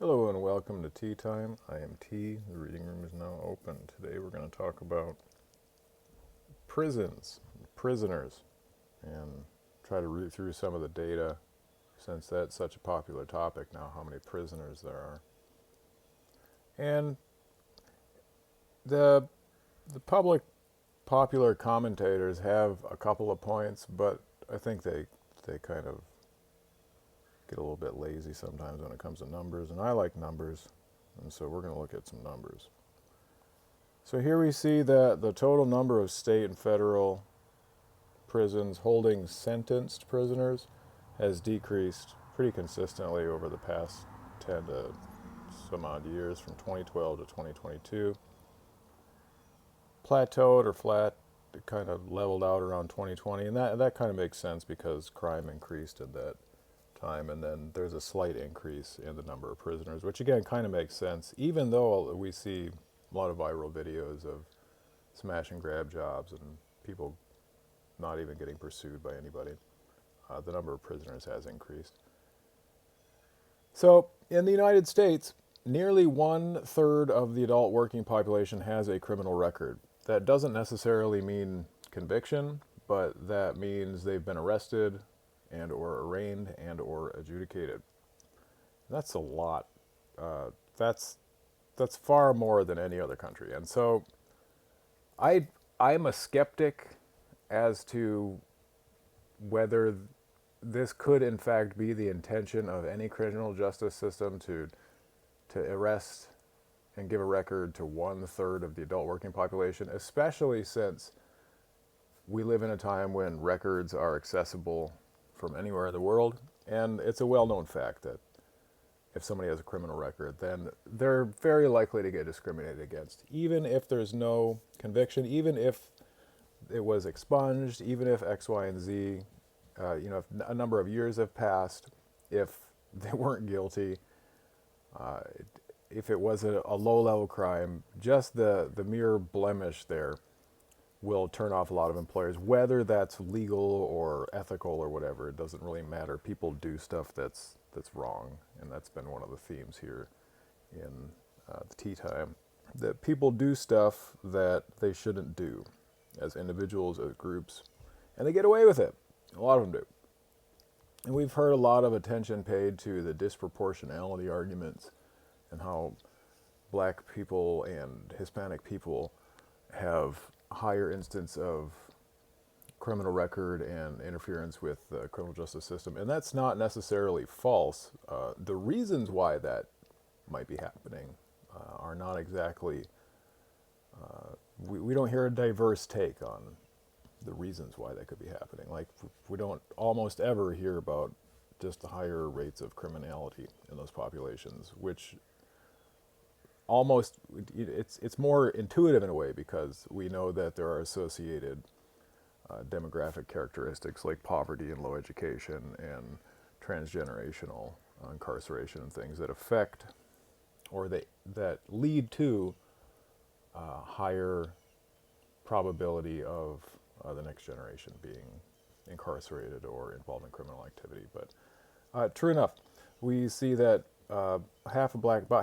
Hello and welcome to Tea Time. I am T. The reading room is now open. Today we're going to talk about prisoners, and try to root through some of the data since that's such a popular topic now, how many prisoners there are. And the public popular commentators have a couple of points, but I think they kind of get a little bit lazy sometimes when it comes to numbers, and I like numbers, and so we're going to look at some numbers. So here we see that the total number of state and federal prisons holding sentenced prisoners has decreased pretty consistently over the past 10 to some odd years, from 2012 to 2022. Plateaued or flat, it kind of leveled out around 2020, and that kind of makes sense because crime increased in that time, and then there's a slight increase in the number of prisoners, which again kind of makes sense, even though we see a lot of viral videos of smash and grab jobs and people not even getting pursued by anybody. The number of prisoners has increased. So in the United States, nearly 1/3 of the adult working population has a criminal record. That doesn't necessarily mean conviction, but that means they've been arrested and or arraigned and or adjudicated. That's a lot. Uh, that's that's far more than any other country. And so I'm a skeptic as to whether this could in fact be the intention of any criminal justice system to arrest and give a record to 1/3 of the adult working population, especially since we live in a time when records are accessible from anywhere in the world. And it's a well-known fact that if somebody has a criminal record, then they're very likely to get discriminated against, even if there's no conviction, even if it was expunged, even if X, Y, and Z, if a number of years have passed, if they weren't guilty, uh, if it was a low-level crime, just the mere blemish there will turn off a lot of employers, whether that's legal or ethical or whatever. It doesn't really matter. People do stuff that's wrong, and that's been one of the themes here in the tea time. That people do stuff that they shouldn't do, as individuals, as groups, and they get away with it. A lot of them do. And we've heard a lot of attention paid to the disproportionality arguments and how black people and Hispanic people have higher instance of criminal record and interference with the criminal justice system. And that's not necessarily false. The reasons why that might be happening are not exactly, we don't hear a diverse take on the reasons why that could be happening. Like, we don't almost ever hear about just the higher rates of criminality in those populations, which almost, it's more intuitive in a way, because we know that there are associated demographic characteristics like poverty and low education and transgenerational incarceration and things that affect, or that lead to higher probability of the next generation being incarcerated or involved in criminal activity. But true enough, we see that about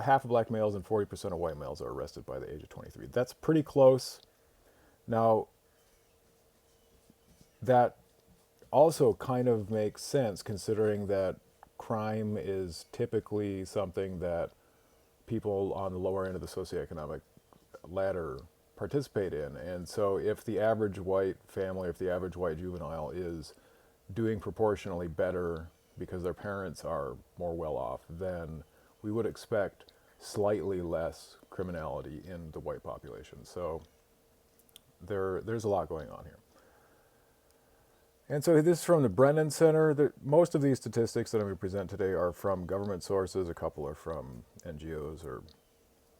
half of black males and 40% of white males are arrested by the age of 23. That's pretty close. Now, that also kind of makes sense, considering that crime is typically something that people on the lower end of the socioeconomic ladder participate in. And so if the average white family, if the average white juvenile is doing proportionally better because their parents are more well off, then we would expect slightly less criminality in the white population. So there's a lot going on here. And so this is from the Brennan Center. Most of these statistics that I'm going to present today are from government sources. A couple are from NGOs or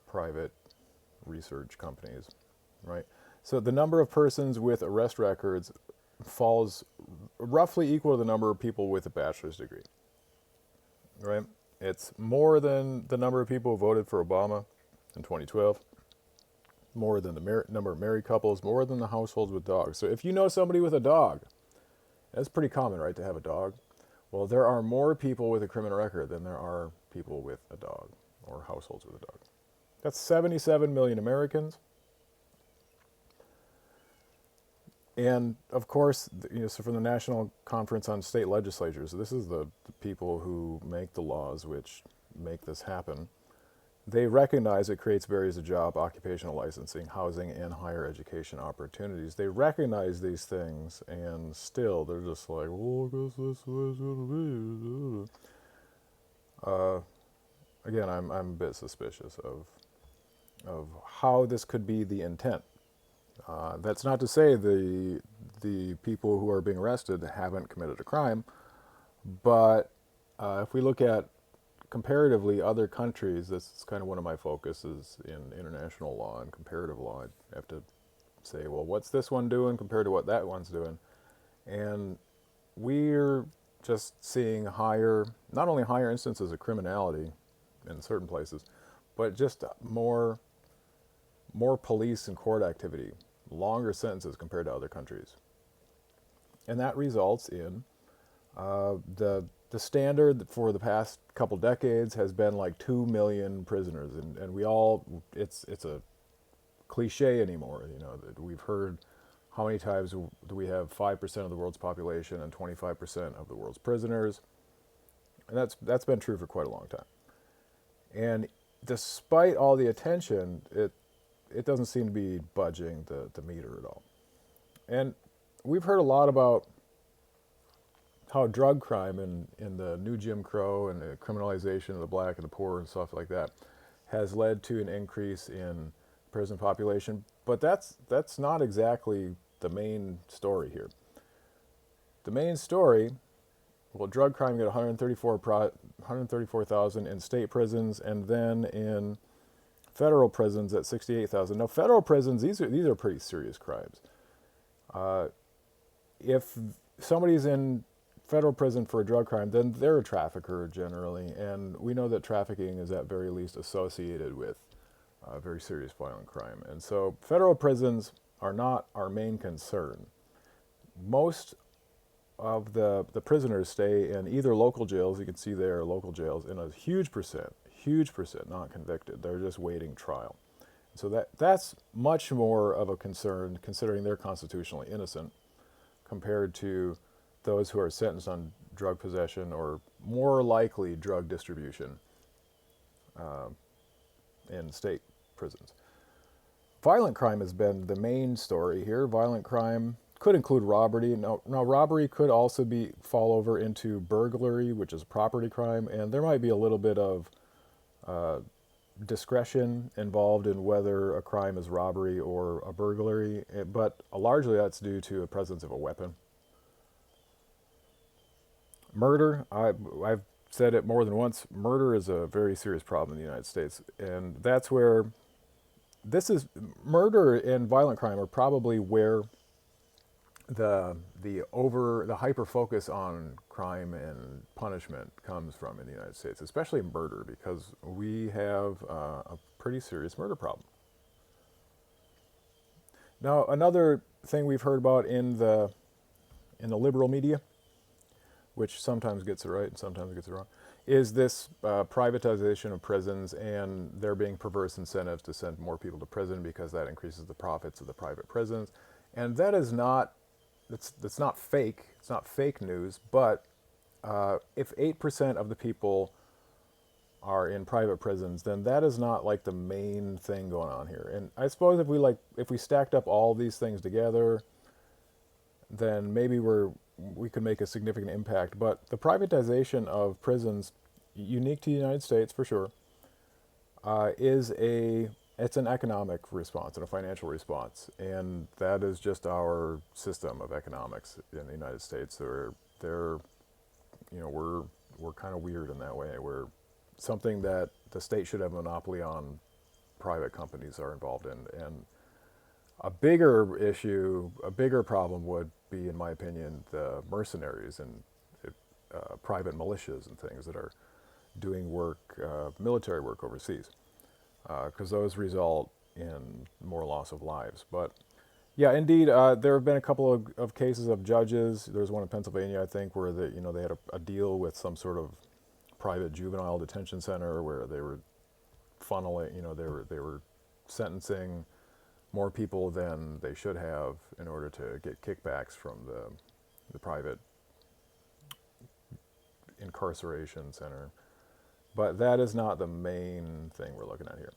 private research companies, right? So the number of persons with arrest records falls roughly equal to the number of people with a bachelor's degree, right? It's more than the number of people who voted for Obama in 2012, more than the number of married couples, more than the households with dogs. So if you know somebody with a dog, that's pretty common, right, to have a dog? Well, there are more people with a criminal record than there are people with a dog. or households with a dog. That's 77 million Americans. And of course, so from the National Conference on State Legislatures, this is the people who make the laws which make this happen. They recognize it creates barriers to job, occupational licensing, housing, and higher education opportunities. They recognize these things, and still they're just like, well, I guess that's the way it's going to be. Again, I'm a bit suspicious of how this could be the intent. That's not to say the people who are being arrested haven't committed a crime, but if we look at comparatively other countries, this is kind of one of my focuses in international law and comparative law. I have to say, well, what's this one doing compared to what that one's doing? And we're just seeing not only higher instances of criminality in certain places, but just more police and court activity, longer sentences compared to other countries. And that results in the standard for the past couple decades has been like 2 million prisoners, and we all, it's a cliche anymore, that we've heard how many times do we have 5% of the world's population and 25% of the world's prisoners, and that's been true for quite a long time. And despite all the attention, it doesn't seem to be budging the meter at all. And we've heard a lot about how drug crime in the new Jim Crow and the criminalization of the black and the poor and stuff like that has led to an increase in prison population, but that's not exactly the main story here. The main story, well, drug crime got 134,000 in state prisons, and then in federal prisons at 68,000. Now, federal prisons, these are pretty serious crimes. If somebody's in federal prison for a drug crime, then they're a trafficker generally, and we know that trafficking is at very least associated with very serious violent crime. And so federal prisons are not our main concern. Most of the prisoners stay in either local jails, you can see there, local jails, and a huge percent not convicted. They're just waiting trial. So that's much more of a concern considering they're constitutionally innocent compared to those who are sentenced on drug possession or more likely drug distribution in state prisons. Violent crime has been the main story here. Violent crime could include robbery. Now robbery could also fall over into burglary, which is property crime, and there might be a little bit of discretion involved in whether a crime is robbery or a burglary, but largely that's due to the presence of a weapon. Murder, I've said it more than once, murder is a very serious problem in the United States, and that's where murder and violent crime are probably where the hyper focus on crime and punishment comes from in the United States, especially murder, because we have a pretty serious murder problem. Now, another thing we've heard about in the liberal media, which sometimes gets it right and sometimes gets it wrong, is this privatization of prisons and there being perverse incentives to send more people to prison because that increases the profits of the private prisons. And that is not, that's not fake. It's not fake news, but if 8% of the people are in private prisons, then that is not like the main thing going on here. And I suppose if we stacked up all these things together, then maybe we could make a significant impact. But the privatization of prisons, unique to the United States for sure, it's an economic response and a financial response, and that is just our system of economics in the United States. We're kind of weird in that way. We're something that the state should have a monopoly on, private companies are involved in. And a bigger issue, a bigger problem would be, in my opinion, the mercenaries and private militias and things that are doing work, military work overseas, because those result in more loss of lives. But yeah, indeed, there have been a couple of cases of judges. There's one in Pennsylvania, I think, where they had a deal with some sort of private juvenile detention center where they were funneling, they were sentencing more people than they should have in order to get kickbacks from the private incarceration center. But that is not the main thing we're looking at here.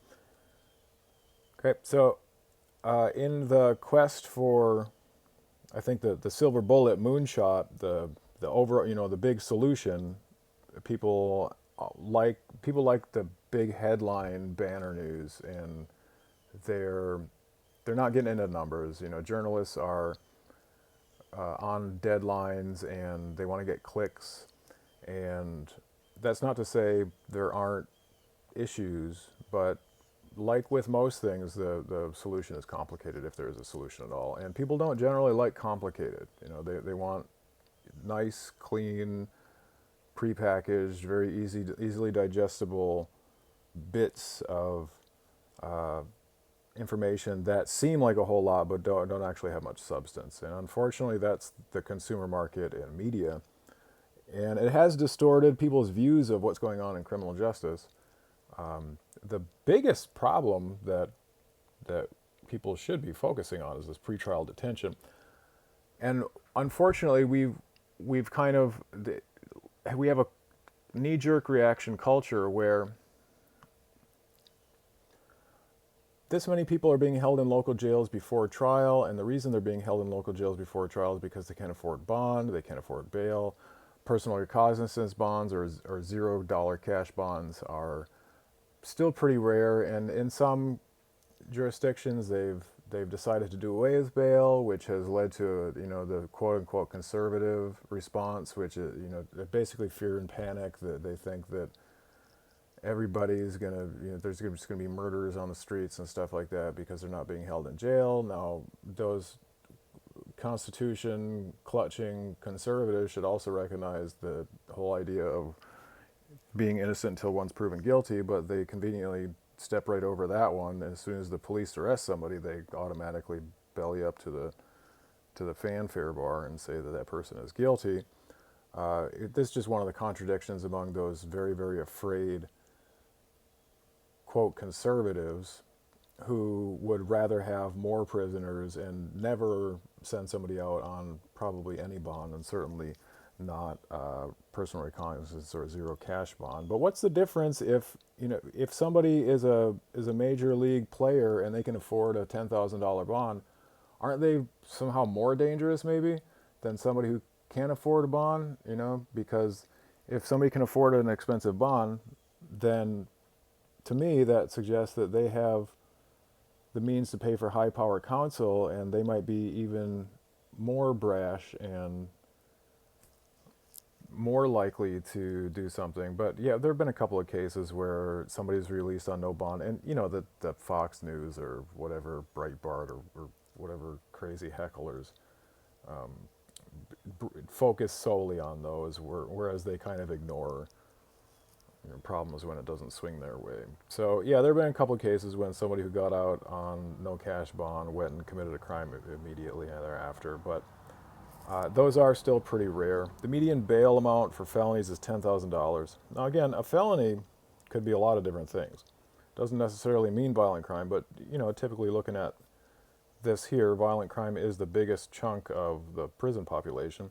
Okay, so in the quest for, I think the silver bullet moonshot, the over, the big solution, people like the big headline banner news, and they're not getting into numbers. Journalists are on deadlines and they want to get clicks, and that's not to say there aren't issues, but like with most things, the solution is complicated if there is a solution at all. And people don't generally like complicated. They want nice, clean, prepackaged, very easily digestible bits of information that seem like a whole lot but don't actually have much substance. And unfortunately, that's the consumer market and media. And it has distorted people's views of what's going on in criminal justice. The biggest problem that people should be focusing on is this pretrial detention. And unfortunately, we have a knee-jerk reaction culture where this many people are being held in local jails before trial, and the reason they're being held in local jails before trial is because they can't afford bond, they can't afford bail. Personal recognizance bonds or $0 cash bonds are still pretty rare, and in some jurisdictions they've decided to do away with bail, which has led to the quote unquote conservative response, which is basically fear and panic, that they think that everybody's gonna there's just gonna be murders on the streets and stuff like that because they're not being held in jail. Now those Constitution clutching conservatives should also recognize the whole idea of being innocent until one's proven guilty, but they conveniently step right over that one. As soon as the police arrest somebody, they automatically belly up to the fanfare bar and say that person is guilty. This is just one of the contradictions among those very, very afraid, quote, conservatives who would rather have more prisoners and never send somebody out on probably any bond, and certainly not personal recognizance or zero cash bond. But what's the difference if somebody is a major league player and they can afford a $10,000 bond? Aren't they somehow more dangerous maybe than somebody who can't afford a bond? Because if somebody can afford an expensive bond, then to me that suggests that they have the means to pay for high-power counsel, and they might be even more brash and more likely to do something. But yeah, there have been a couple of cases where somebody's released on no bond, and the Fox News or whatever, Breitbart or whatever crazy hecklers focus solely on those, whereas they kind of ignore problems when it doesn't swing their way. So yeah, there have been a couple of cases when somebody who got out on no cash bond went and committed a crime immediately thereafter, but those are still pretty rare. The median bail amount for felonies is $10,000. Now again, a felony could be a lot of different things. Doesn't necessarily mean violent crime, but typically looking at this here, violent crime is the biggest chunk of the prison population,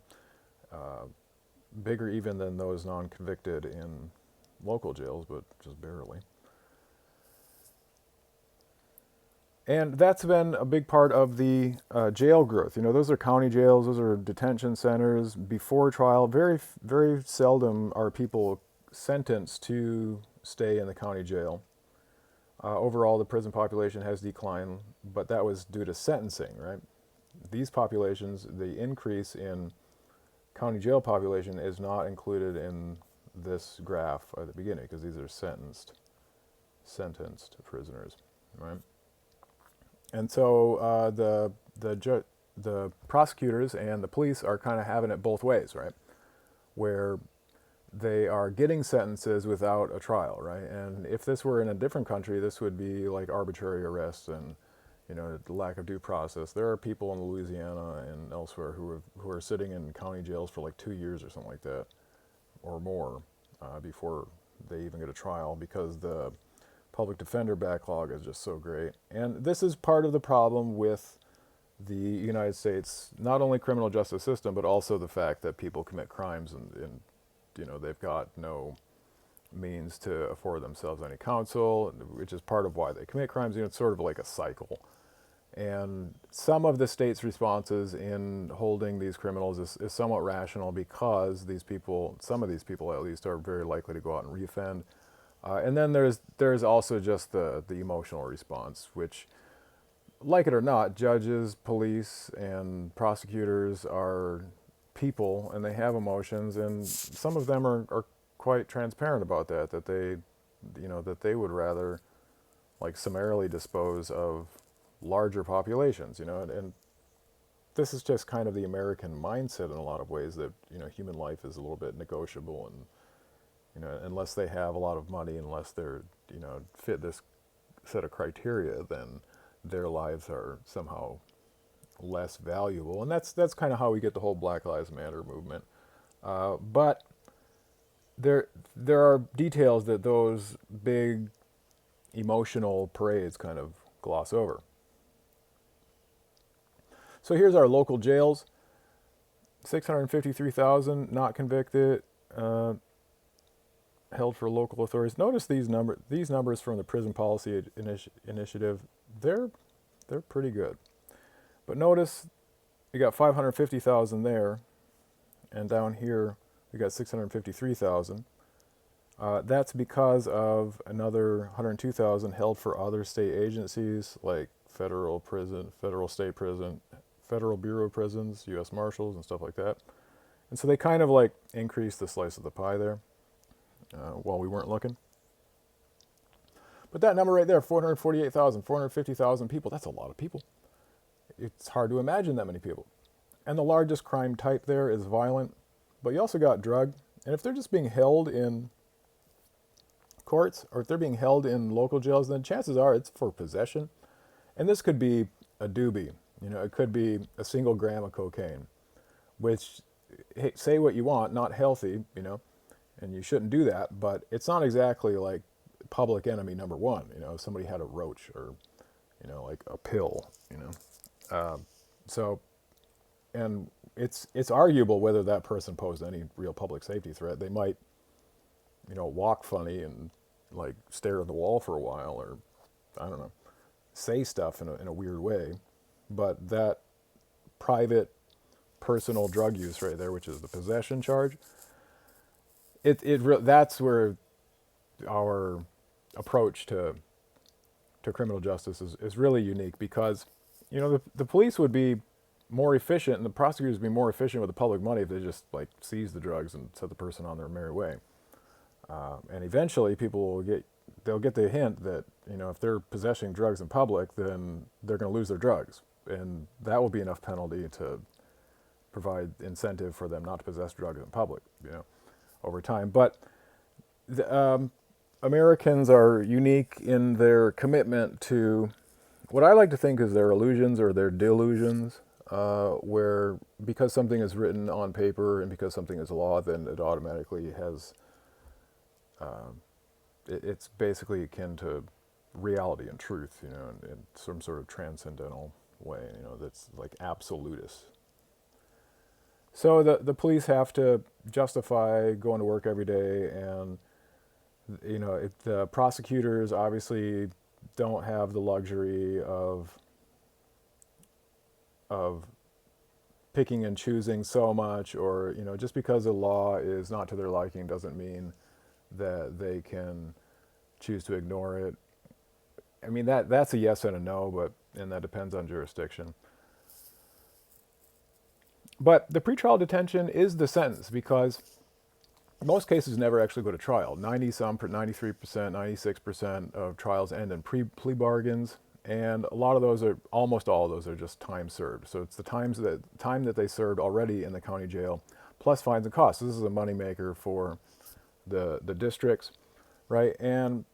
bigger even than those non-convicted in local jails, but just barely. And that's been a big part of the jail growth. Those are county jails, those are detention centers before trial. Very, very seldom are people sentenced to stay in the county jail. Overall, the prison population has declined, but that was due to sentencing, right? These populations, the increase in county jail population is not included in this graph at the beginning, because these are sentenced prisoners, right? And so the prosecutors and the police are kind of having it both ways, right? Where they are getting sentences without a trial, right? And if this were in a different country, this would be like arbitrary arrests and the lack of due process. There are people in Louisiana and elsewhere who are sitting in county jails for like 2 years or something like that, or more, before they even get a trial, because the public defender backlog is just so great. And this is part of the problem with the United States, not only criminal justice system, but also the fact that people commit crimes and they've got no means to afford themselves any counsel, which is part of why they commit crimes. It's sort of like a cycle. And some of the state's responses in holding these criminals is somewhat rational because some of these people at least, are very likely to go out and reoffend. And then there's also just the emotional response, which, like it or not, judges, police, and prosecutors are people, and they have emotions, and some of them are quite transparent about that they would rather like summarily dispose of larger populations, and this is just kind of the American mindset in a lot of ways, that human life is a little bit negotiable, and unless they have a lot of money, unless they're fit this set of criteria, then their lives are somehow less valuable. And that's kind of how we get the whole Black Lives Matter movement. But there are details that those big emotional parades kind of gloss over. So here's our local jails. 653,000 not convicted, held for local authorities. Notice these numbers from the Prison Policy Initiative. They're pretty good. But notice you got 550,000 there, and down here we got 653,000. That's because of another 102,000 held for other state agencies like federal prison, federal state prison, Federal Bureau of Prisons, U.S. Marshals, and stuff like that. And so they kind of like increased the slice of the pie there while we weren't looking. But that number right there, 448,000, 450,000 people, that's a lot of people. It's hard to imagine that many people. And the largest crime type there is violent, but you also got drug. And if they're just being held in courts, or if they're being held in local jails, then chances are it's for possession. And this could be a doobie. It could be a single gram of cocaine, which, hey, say what you want, not healthy, and you shouldn't do that, but it's not exactly like public enemy number one. If somebody had a roach or, like a pill, so, and it's arguable whether that person posed any real public safety threat. They might, walk funny and like stare at the wall for a while, or I don't know, say stuff in a weird way. But that private, personal drug use right there, which is the possession charge, that's where our approach to criminal justice is really unique, because the police would be more efficient and the prosecutors would be more efficient with the public money if they just like seize the drugs and set the person on their merry way. And eventually people they'll get the hint that if they're possessing drugs in public, then they're going to lose their drugs. And that will be enough penalty to provide incentive for them not to possess drugs in public, over time. But Americans are unique in their commitment to what I like to think is their illusions or their delusions, where because something is written on paper and because something is law, then it automatically has, it's basically akin to reality and truth, in some sort of transcendental way, that's like absolutist. So the police have to justify going to work every day, and if the prosecutors obviously don't have the luxury of picking and choosing so much, or just because the law is not to their liking doesn't mean that they can choose to ignore it. I mean, that's a yes and a no, and that depends on jurisdiction. But the pretrial detention is the sentence, because most cases never actually go to trial. 93%, 96% of trials end in plea bargains, and almost all of those are just time served. So it's the time that they served already in the county jail, plus fines and costs. This is a moneymaker for the districts, right? And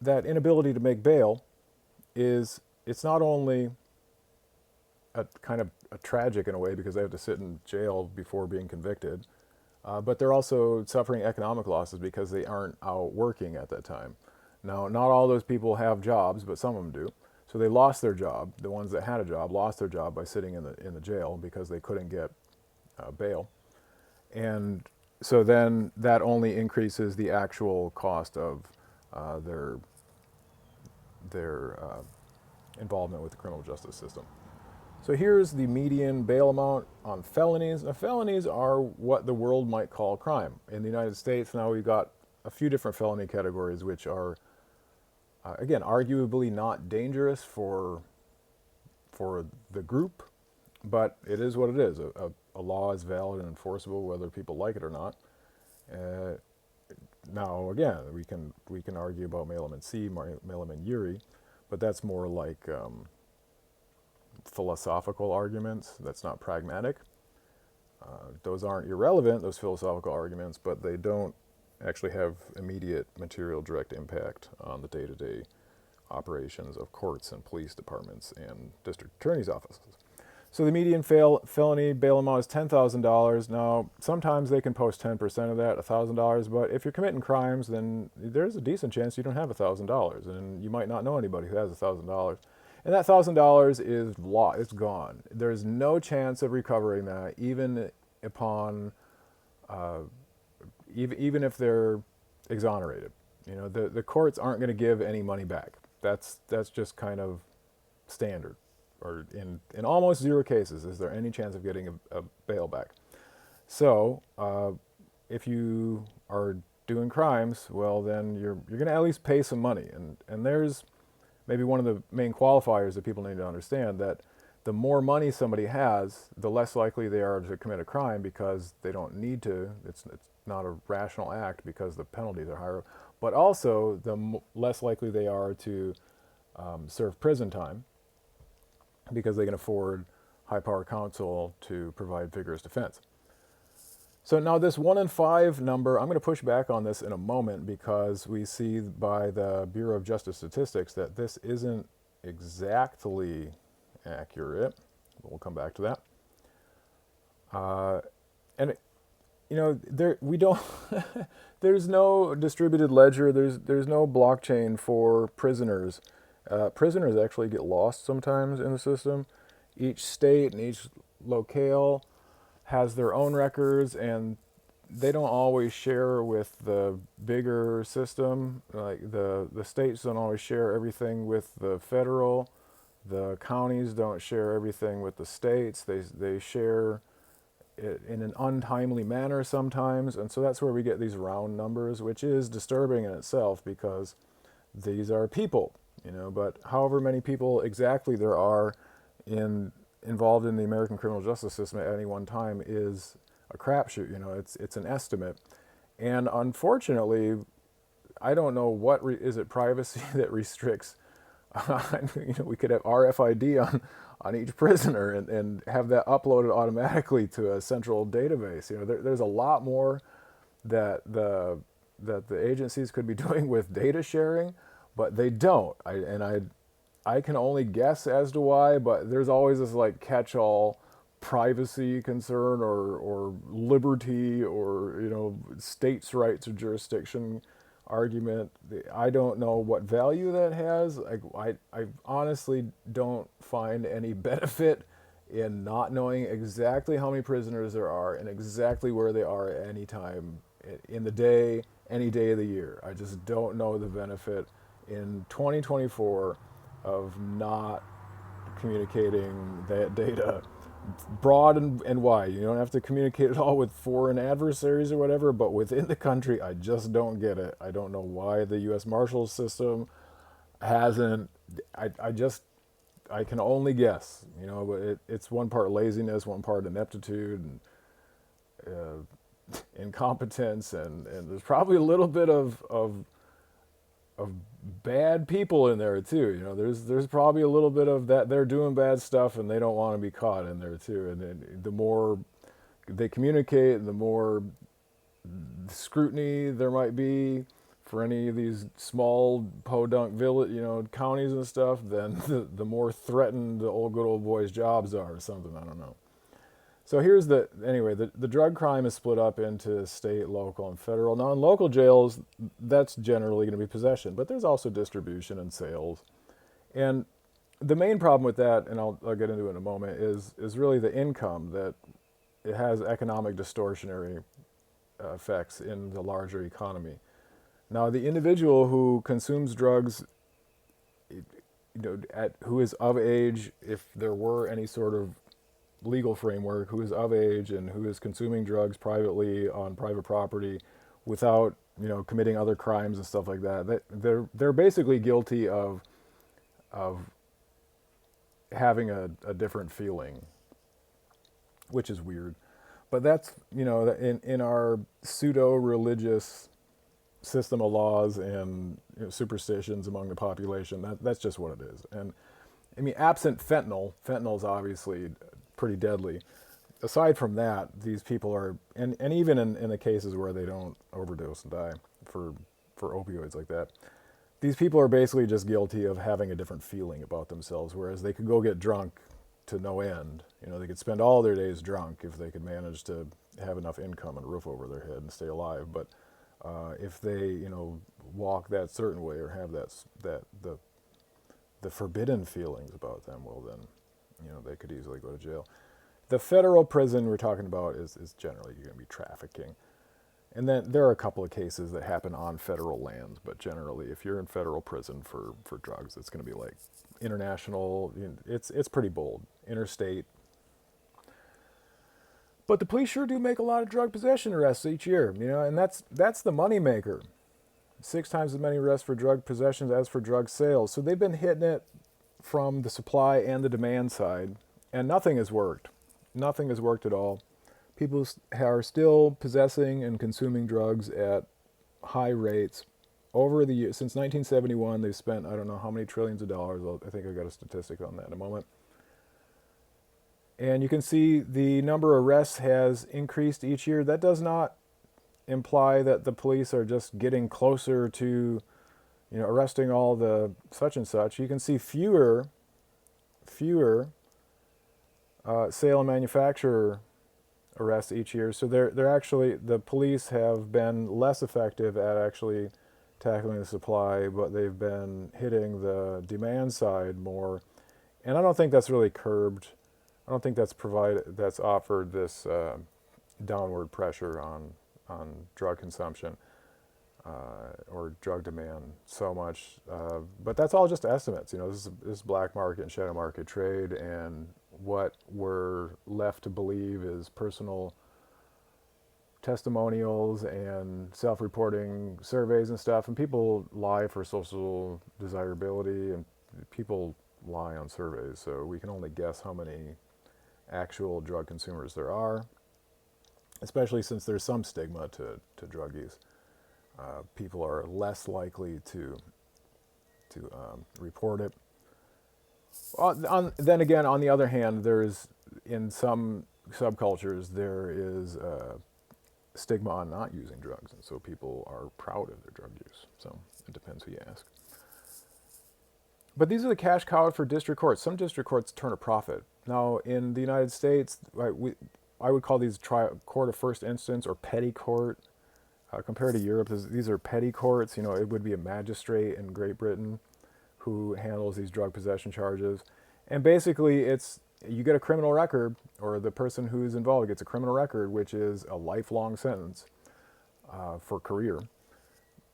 that inability to make bail it's not only a kind of a tragic in a way, because they have to sit in jail before being convicted, but they're also suffering economic losses because they aren't out working at that time. Now, not all those people have jobs, but some of them do. So they lost their job. The ones that had a job lost their job by sitting in the jail because they couldn't get bail. And so then that only increases the actual cost of their involvement with the criminal justice system. So here's the median bail amount on felonies. Now, felonies are what the world might call crime. In the United States, now we've got a few different felony categories, which are, again, arguably not dangerous for the group, but it is what it is. A law is valid and enforceable whether people like it or not. Now, again, we can argue about Malum and C, Malum and Urey, but that's more like philosophical arguments. That's not pragmatic. Those aren't irrelevant, those philosophical arguments, but they don't actually have immediate material direct impact on the day-to-day operations of courts and police departments and district attorney's offices. So the median felony bail amount is $10,000. Now, sometimes they can post 10% of that, $1,000, but if you're committing crimes, then there's a decent chance you don't have $1,000, and you might not know anybody who has $1,000. And that $1,000 is lost, it's gone. There's no chance of recovering that, even upon, even if they're exonerated. You know, the courts aren't going to give any money back. That's just kind of standard. Or in almost zero cases is there any chance of getting a bail back. So if you are doing crimes, well, then you're going to at least pay some money. And there's maybe one of the main qualifiers that people need to understand, that the more money somebody has, the less likely they are to commit a crime because they don't need to. It's not a rational act because the penalties are higher. But also, the less likely they are to serve prison time because they can afford high-powered counsel to provide vigorous defense. So now this 1 in 5 number, I'm going to push back on this in a moment because we see by the Bureau of Justice Statistics that this isn't exactly accurate. We'll come back to that. And you know, we don't. There's no distributed ledger. There's no blockchain for prisoners. Prisoners actually get lost sometimes in the system. Each state and each locale has their own records, and they don't always share with the bigger system. Like the states don't always share everything with the federal. The counties don't share everything with the states. They share it in an untimely manner sometimes, and so that's where we get these round numbers, which is disturbing in itself because these are people. You know, but however many people exactly there are involved in the American criminal justice system at any one time is a crapshoot. You know, it's an estimate, and unfortunately, I don't know what is it privacy that restricts. You know, we could have RFID on each prisoner and have that uploaded automatically to a central database. You know, there's a lot more that the agencies could be doing with data sharing. But they don't, I can only guess as to why. But there's always this like catch-all privacy concern or liberty or, you know, states' rights or jurisdiction argument. I don't know what value that has. I honestly don't find any benefit in not knowing exactly how many prisoners there are and exactly where they are at any time in the day, any day of the year. I just don't know the benefit in 2024 of not communicating that data broad and wide. You don't have to communicate it all with foreign adversaries or whatever, but within the country, I just don't get it. I don't know why the U.S. Marshals system hasn't. I can only guess, you know, but it's one part laziness, one part ineptitude, and incompetence, and there's probably a little bit of bad people in there too. You know, there's probably a little bit of that. They're doing bad stuff and they don't want to be caught in there too. And then the more they communicate, the more scrutiny there might be for any of these small podunk village, you know, counties and stuff, then the more threatened the good old boys' jobs are or something. I don't know. So here's the drug crime is split up into state, local, and federal. Now in local jails, that's generally going to be possession, but there's also distribution and sales. And the main problem with that, and I'll get into it in a moment, is really the income that it has economic distortionary effects in the larger economy. Now the individual who consumes drugs, who is of age, if there were any sort of legal framework, who is of age and who is consuming drugs privately on private property without committing other crimes and stuff like that, they're basically guilty of having a different feeling, which is weird. But that's in our pseudo religious system of laws and superstitions among the population, that's just what it is. And I mean, absent fentanyl is obviously pretty deadly. Aside from that, these people are, and even in the cases where they don't overdose and die for opioids like that, these people are basically just guilty of having a different feeling about themselves, whereas they could go get drunk to no end. They could spend all their days drunk if they could manage to have enough income and a roof over their head and stay alive. But if they, walk that certain way or have the forbidden feelings about them, well then, they could easily go to jail. The federal prison we're talking about is generally going to be trafficking. And then there are a couple of cases that happen on federal lands, but generally if you're in federal prison for drugs, it's going to be like international, it's pretty bold, interstate. But the police sure do make a lot of drug possession arrests each year, and that's the moneymaker. 6 times as many arrests for drug possessions as for drug sales. So they've been hitting it from the supply and the demand side, and nothing has worked. Nothing has worked at all. People are still possessing and consuming drugs at high rates. Over the years, since 1971, they've spent, I don't know how many trillions of dollars. I think I got a statistic on that in a moment. And you can see the number of arrests has increased each year. That does not imply that the police are just getting closer to, arresting all the such and such. You can see fewer sale and manufacturer arrests each year. So they're actually, the police have been less effective at actually tackling the supply, but they've been hitting the demand side more. And I don't think that's really curbed. I don't think that's offered this downward pressure on drug consumption or drug demand so much. But that's all just estimates. This is black market and shadow market trade, and what we're left to believe is personal testimonials and self-reporting surveys and stuff. And people lie for social desirability, and people lie on surveys. So we can only guess how many actual drug consumers there are, especially since there's some stigma to drug use. People are less likely to report it. Then again, on the other hand, there's, in some subcultures, there is stigma on not using drugs, and so people are proud of their drug use. So it depends who you ask. But these are the cash cows for district courts. Some district courts turn a profit. Now, in the United States, I would call these court of first instance or petty court. Compared to Europe, these are petty courts. It would be a magistrate in Great Britain who handles these drug possession charges. And basically, you get a criminal record, or the person who's involved gets a criminal record, which is a lifelong sentence for career.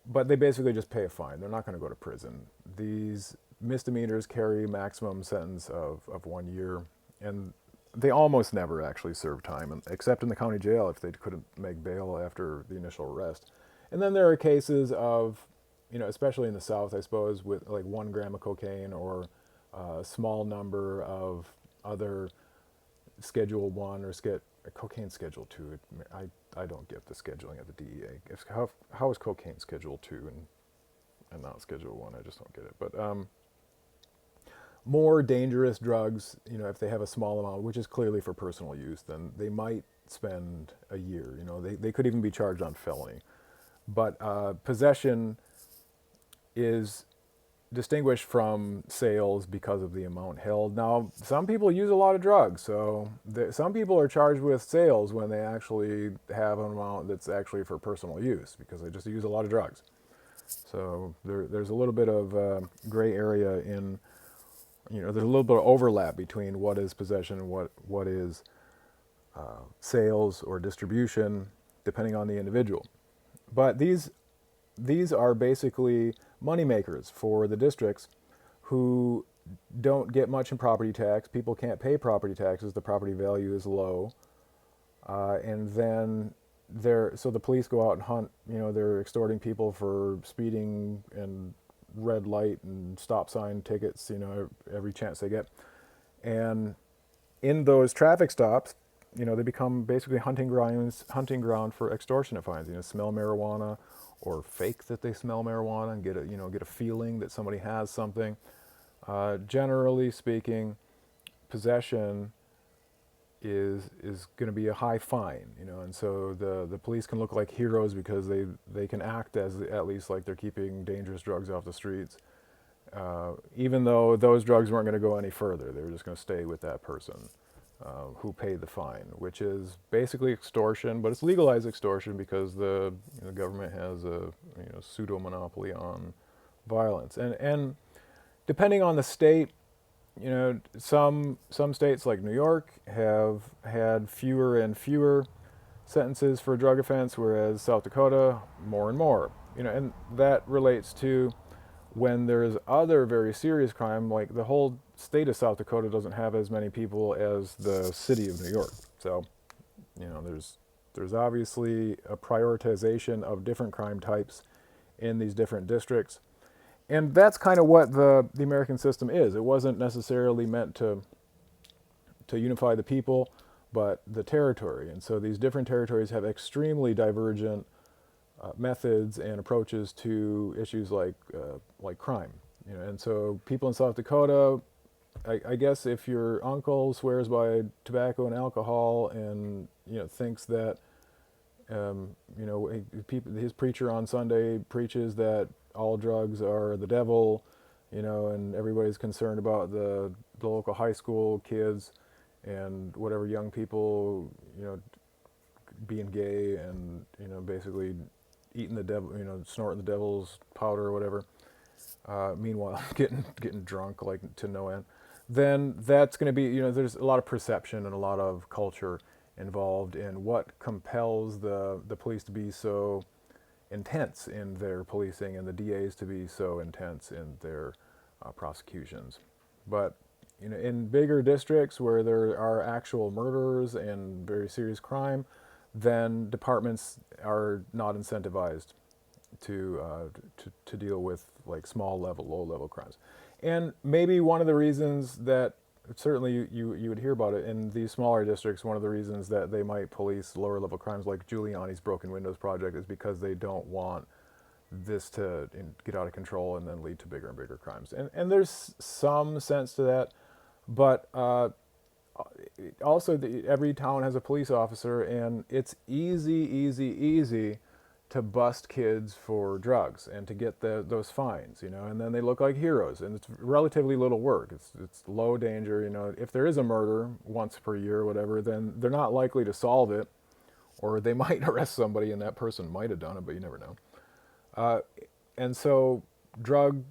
But they basically just pay a fine. They're not going to go to prison. These misdemeanors carry maximum sentence of 1 year, and they almost never actually serve time, except in the county jail if they couldn't make bail after the initial arrest. And then there are cases of, especially in the South, I suppose, with like 1 gram of cocaine or a small number of other Schedule 1 or cocaine Schedule 2. I don't get the scheduling of the DEA. How is cocaine Schedule 2 and not Schedule 1? I just don't get it. But more dangerous drugs, if they have a small amount, which is clearly for personal use, then they might spend a year. They could even be charged on felony. But possession is distinguished from sales because of the amount held. Now, some people use a lot of drugs, so some people are charged with sales when they actually have an amount that's actually for personal use because they just use a lot of drugs. So there's a little bit of gray area in, there's a little bit of overlap between what is possession and what is sales or distribution, depending on the individual. But these are basically moneymakers for the districts who don't get much in property tax. People can't pay property taxes. The property value is low. And then so the police go out and hunt. They're extorting people for speeding and red light and stop sign tickets, every chance they get. And in those traffic stops, they become basically hunting ground for extortionate fines. Smell marijuana or fake that they smell marijuana and get a feeling that somebody has something. Generally speaking, possession is going to be a high fine, and so the police can look like heroes because they can act as at least like they're keeping dangerous drugs off the streets, even though those drugs weren't going to go any further. They were just going to stay with that person who paid the fine, which is basically extortion, but it's legalized extortion because the government has a pseudo monopoly on violence, and depending on the state, some states like New York have had fewer and fewer sentences for a drug offense, whereas South Dakota more and more. And that relates to when there's other very serious crime, like the whole state of South Dakota doesn't have as many people as the city of New York. So, there's obviously a prioritization of different crime types in these different districts. And that's kind of what the American system is. It wasn't necessarily meant to unify the people, but the territory. And so these different territories have extremely divergent methods and approaches to issues like crime. And so people in South Dakota, I guess if your uncle swears by tobacco and alcohol and thinks that his preacher on Sunday preaches that all drugs are the devil, and everybody's concerned about the local high school kids and whatever young people, being gay and, basically eating the devil, snorting the devil's powder or whatever. Meanwhile, getting drunk like to no end. Then that's going to be, there's a lot of perception and a lot of culture involved in what compels the police to be so intense in their policing and the DAs to be so intense in their prosecutions. But in bigger districts where there are actual murders and very serious crime, then departments are not incentivized to deal with like small level, low level crimes. And maybe one of the reasons that certainly you would hear about it in these smaller districts, one of the reasons that they might police lower level crimes like Giuliani's Broken Windows project is because they don't want this to get out of control and then lead to bigger and bigger crimes. And there's some sense to that, but also every town has a police officer, and it's easy to bust kids for drugs and to get those fines, and then they look like heroes, and it's relatively little work. It's low danger, if there is a murder once per year or whatever, then they're not likely to solve it, or they might arrest somebody and that person might have done it, but you never know. And so drug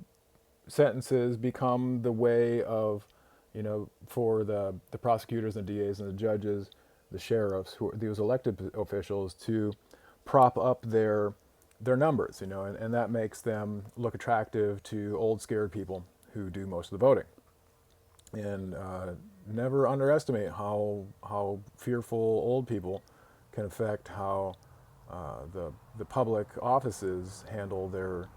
sentences become the way of, for the prosecutors and DAs and the judges, the sheriffs, those elected officials, to prop up their numbers, and that makes them look attractive to old scared people who do most of the voting. And never underestimate how fearful old people can affect how the public offices handle their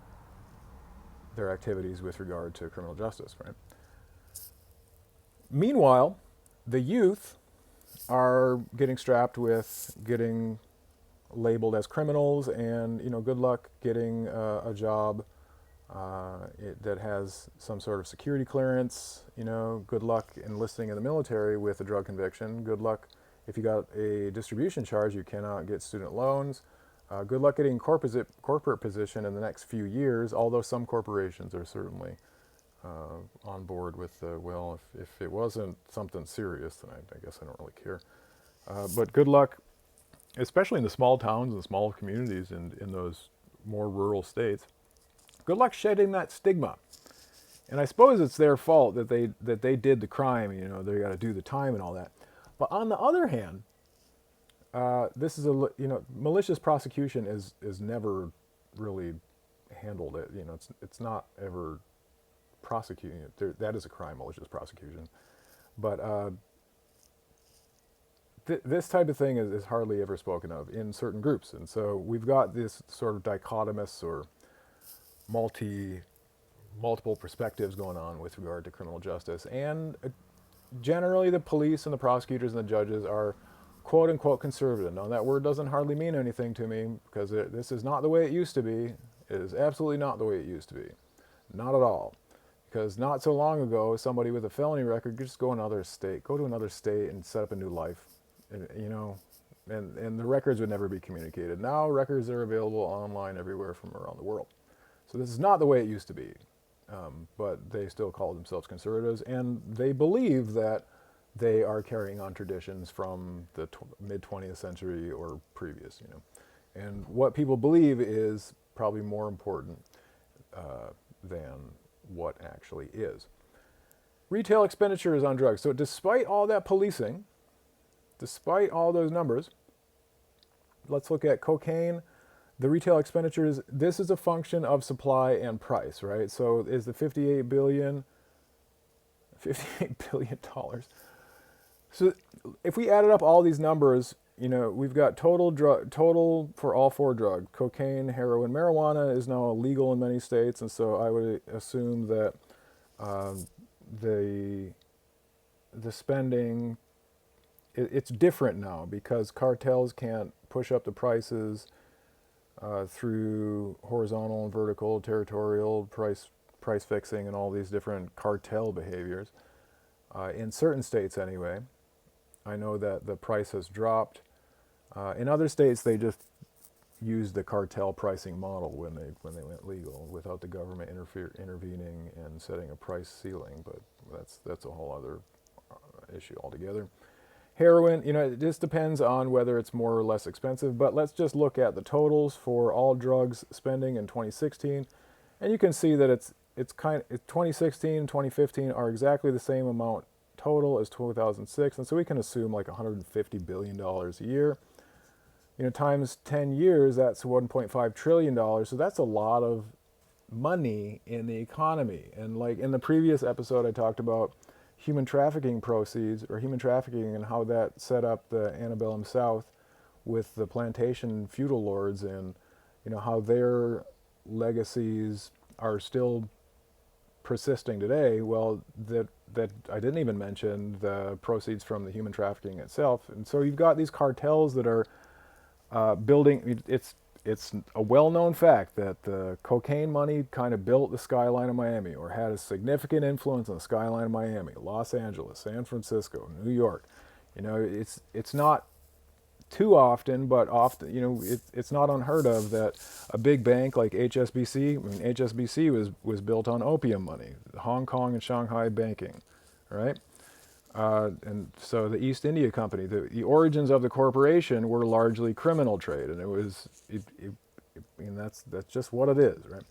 activities with regard to criminal justice, right? Meanwhile, the youth are getting strapped with getting labeled as criminals, and good luck getting a job that has some sort of security clearance. Good luck enlisting in the military with a drug conviction. Good luck if you got a distribution charge. You cannot get student loans. Good luck getting corporate position in the next few years, although some corporations are certainly on board with well, if it wasn't something serious, then I guess I don't really care. But good luck, especially in the small towns and small communities and in those more rural states. Good luck shedding that stigma. And I suppose it's their fault that they did the crime. You know, they got to do the time and all that. But on the other hand, this is malicious prosecution is never really handled it. You know, it's not ever prosecuting it. That is a crime, malicious prosecution. But this type of thing is hardly ever spoken of in certain groups. And so we've got this sort of dichotomous or multiple perspectives going on with regard to criminal justice. And generally the police and the prosecutors and the judges are quote unquote conservative. Now that word doesn't hardly mean anything to me because this is not the way it used to be. It is absolutely not the way it used to be. Not at all. Because not so long ago, somebody with a felony record could just go to another state and set up a new life. And, you know, and the records would never be communicated. Now records are available online everywhere from around the world. So this is not the way it used to be. But they still call themselves conservatives, and they believe that they are carrying on traditions from the mid-20th century or previous, you know. And what people believe is probably more important than what actually is. Retail expenditures on drugs. So despite all that policing, despite all those numbers, let's look at cocaine. The retail expenditures, this is a function of supply and price, right? So is the $58 billion. So if we added up all these numbers, you know, we've got total for all four drugs: cocaine, heroin, marijuana is now illegal in many states, and so I would assume that the spending it's different now because cartels can't push up the prices through horizontal and vertical, territorial price fixing, and all these different cartel behaviors. In certain states, anyway, I know that the price has dropped. In other states, they just used the cartel pricing model when they went legal, without the government intervening and setting a price ceiling. But that's a whole other issue altogether. Heroin, you know, it just depends on whether it's more or less expensive, but let's just look at the totals for all drugs spending in 2016, and you can see that it's 2016 and 2015 are exactly the same amount total as 2006, and so we can assume like $150 billion a year. You know, times 10 years, that's $1.5 trillion, so that's a lot of money in the economy. And like in the previous episode, I talked about human trafficking proceeds, or human trafficking, and how that set up the antebellum South with the plantation feudal lords, and you know how their legacies are still persisting today. Well, that I didn't even mention the proceeds from the human trafficking itself. And so you've got these cartels that are building. It's a well-known fact that the cocaine money kind of built the skyline of Miami, or had a significant influence on the skyline of Miami, Los Angeles, San Francisco, New York. You know, it's not too often, but often, you know, it's not unheard of that a big bank like HSBC, I mean, HSBC was built on opium money, Hong Kong and Shanghai banking, right? And so the East India Company, the origins of the corporation were largely criminal trade, and I mean, that's just what it is, right?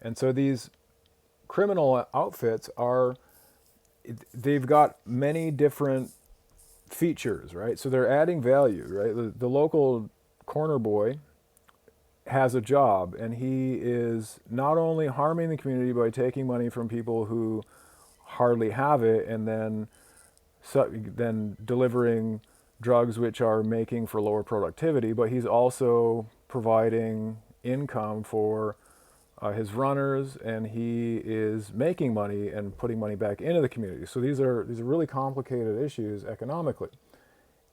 And so these criminal outfits they've got many different features, right? So they're adding value, right? The local corner boy has a job, and he is not only harming the community by taking money from people who hardly have it, and then delivering drugs which are making for lower productivity, but he's also providing income for his runners, and he is making money and putting money back into the community. So these are really complicated issues economically.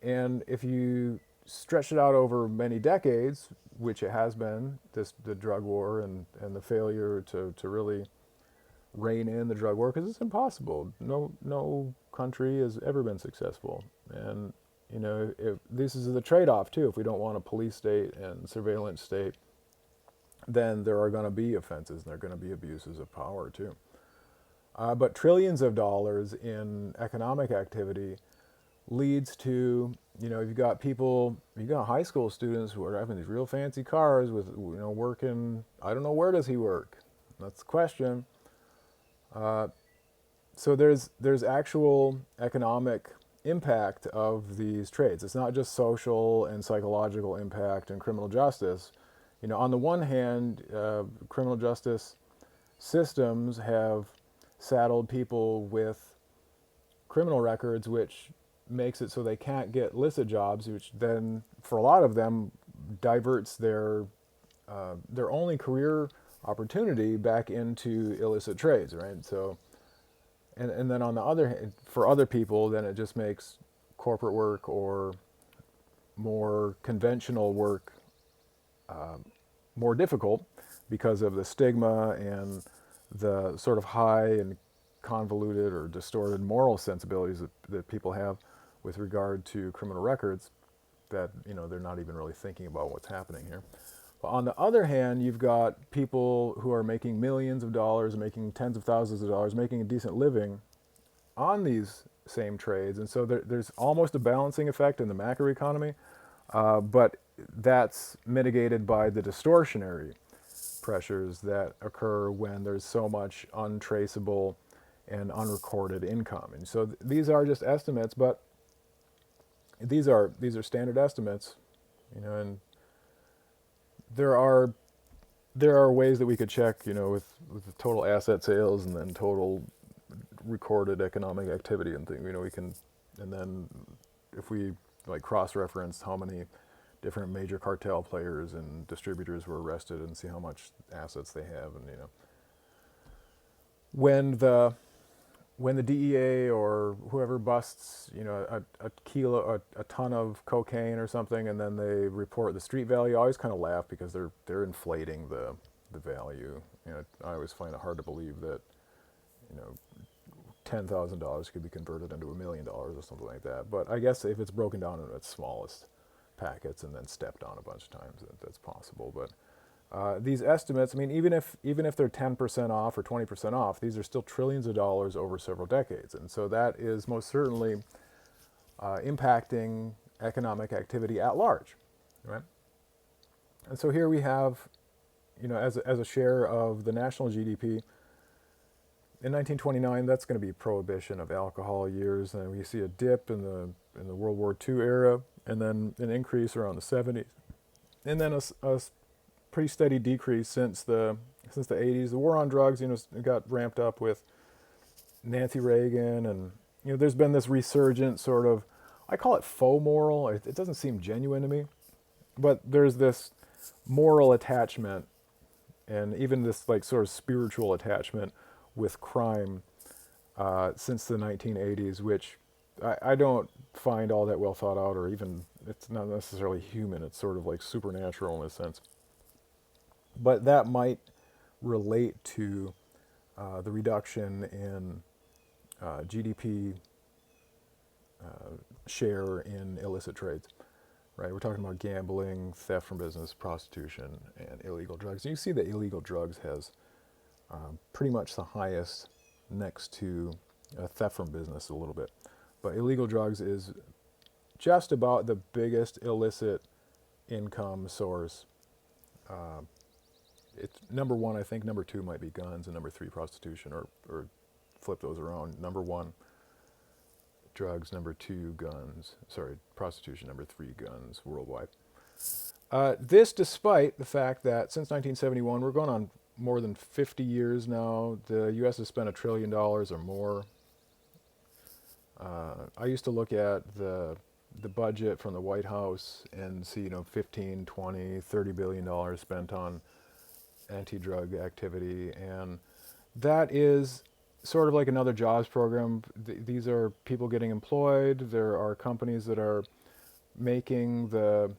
And if you stretch it out over many decades, which it has been, the drug war and the failure to really rein in the drug war, because it's impossible. No country has ever been successful. And you know, this is the trade-off too. If we don't want a police state and surveillance state, then there are going to be offenses, and there are going to be abuses of power too. But trillions of dollars in economic activity leads to, you've got people, you've got high school students who are having these real fancy cars with, working, I don't know, where does he work? That's the question. So there's actual economic impact of these trades. It's not just social and psychological impact in criminal justice. On the one hand, criminal justice systems have saddled people with criminal records, which makes it so they can't get illicit jobs, which then, for a lot of them, diverts their only career opportunity back into illicit trades, right? So, and then on the other hand, for other people, then it just makes corporate work or more conventional work more difficult because of the stigma and the sort of high and convoluted or distorted moral sensibilities that people have with regard to criminal records, that they're not even really thinking about what's happening here. But on the other hand, you've got people who are making millions of dollars, making tens of thousands of dollars, making a decent living on these same trades. And so there's almost a balancing effect in the macroeconomy, but that's mitigated by the distortionary pressures that occur when there's so much untraceable and unrecorded income. And so these are just estimates, but these are standard estimates, and there are ways that we could check, with the total asset sales and then total recorded economic activity and things. We can, and then if we like cross-reference how many different major cartel players and distributors were arrested and see how much assets they have, and when the DEA or whoever busts, a ton of cocaine or something, and then they report the street value, I always kind of laugh because they're inflating the value. I always find it hard to believe that, $10,000 could be converted into $1 million or something like that. But I guess if it's broken down into its smallest packets and then stepped on a bunch of times, that's possible. But these estimates, even if they're 10% off or 20% off, these are still trillions of dollars over several decades. And so that is most certainly impacting economic activity at large, right? And so here we have, as a share of the national GDP, in 1929, that's going to be prohibition of alcohol years, and we see a dip in the World War II era, and then an increase around the 70s, and then a pretty steady decrease since the 80s. The war on drugs, it got ramped up with Nancy Reagan, and there's been this resurgent sort of, I call it faux moral. It doesn't seem genuine to me, but there's this moral attachment, and even this like sort of spiritual attachment with crime since the 1980s, which I don't find all that well thought out, or even, it's not necessarily human. It's sort of like supernatural in a sense. But that might relate to the reduction in GDP share in illicit trades, right? We're talking about gambling, theft from business, prostitution, and illegal drugs. And you see that illegal drugs has pretty much the highest, next to theft from business a little bit. But illegal drugs is just about the biggest illicit income source. It's number one, I think. Number two might be guns, and number three, prostitution, or flip those around. Number one, drugs. Number two, guns. Sorry, prostitution. Number three, guns worldwide. This despite the fact that since 1971, we're going on more than 50 years now, the U.S. has spent $1 trillion or more. I used to look at the budget from the White House and see, 15, 20, $30 billion spent on anti-drug activity, and that is sort of like another jobs program. These are people getting employed. There are companies that are making the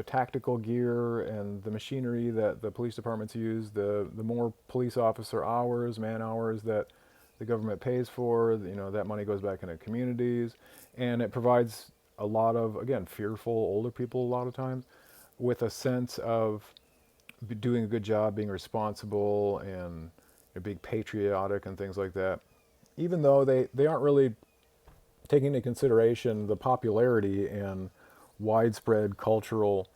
tactical gear and the machinery that the police departments use, the more police officer hours, man hours that the government pays for, that money goes back into communities, and it provides a lot of, again, fearful older people a lot of times with a sense of doing a good job, being responsible, and They're being patriotic and things like that, even though they aren't really taking into consideration the popularity and widespread cultural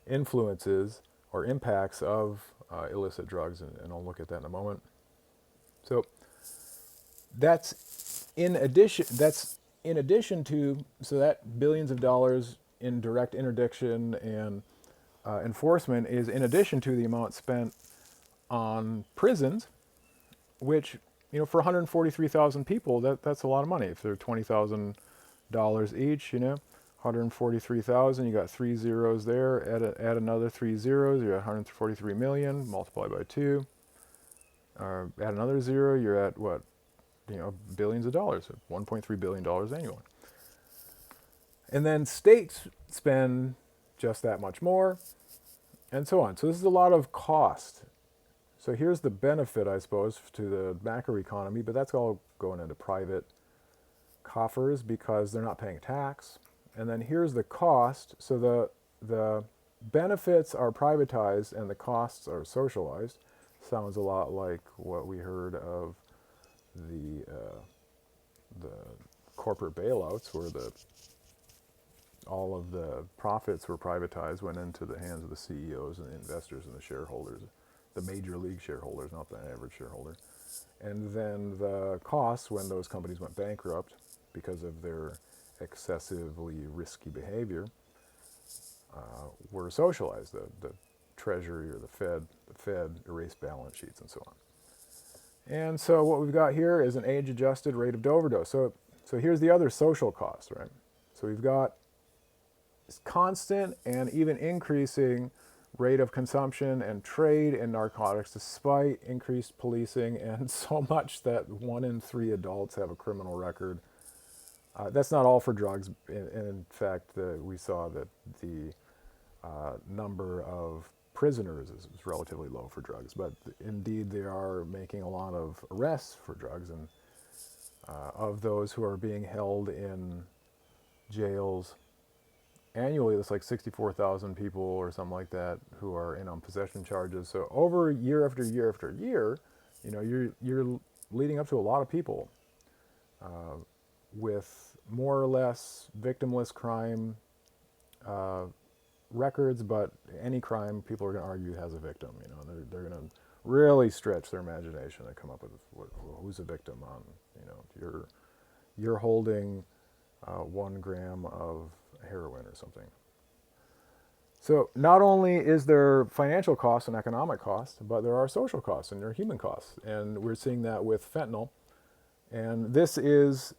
influences or impacts of illicit drugs, and I'll look at that in a moment. So that's in addition. That's in addition to, so that billions of dollars in direct interdiction and enforcement is in addition to the amount spent on prisons, which, for 143,000 people, that's a lot of money. If they're $20,000 each, 143,000, you got 3 zeros there. Add another 3 zeros, you're at 143 million. Multiply by 2. Add another 0, you're at what? Billions of dollars, $1.3 billion annually. And then states spend just that much more, and so on. So this is a lot of cost. So here's the benefit, I suppose, to the macro economy, but that's all going into private coffers because they're not paying tax. And then here's the cost. So the benefits are privatized and the costs are socialized. Sounds a lot like what we heard of the corporate bailouts, where all of the profits were privatized, went into the hands of the CEOs and the investors and the shareholders, the major league shareholders, not the average shareholder. And then the costs, when those companies went bankrupt because of their excessively risky behavior, were socialized. The Treasury or the Fed erased balance sheets and so on. And so what we've got here is an age-adjusted rate of overdose. So here's the other social cost, right? So we've got constant and even increasing rate of consumption and trade in narcotics despite increased policing, and so much that 1 in 3 adults have a criminal record. That's not all for drugs. In fact, we saw that the number of prisoners is relatively low for drugs, but indeed they are making a lot of arrests for drugs, and of those who are being held in jails annually, it's like 64,000 people or something like that who are in on possession charges. So over year after year after year, you're leading up to a lot of people with more or less victimless crime records, but any crime people are going to argue has a victim. They're going to really stretch their imagination and come up with who's a victim on. You're holding 1 gram of heroin or something. So not only is there financial costs and economic costs, but there are social costs and there are human costs, and we're seeing that with fentanyl. And this is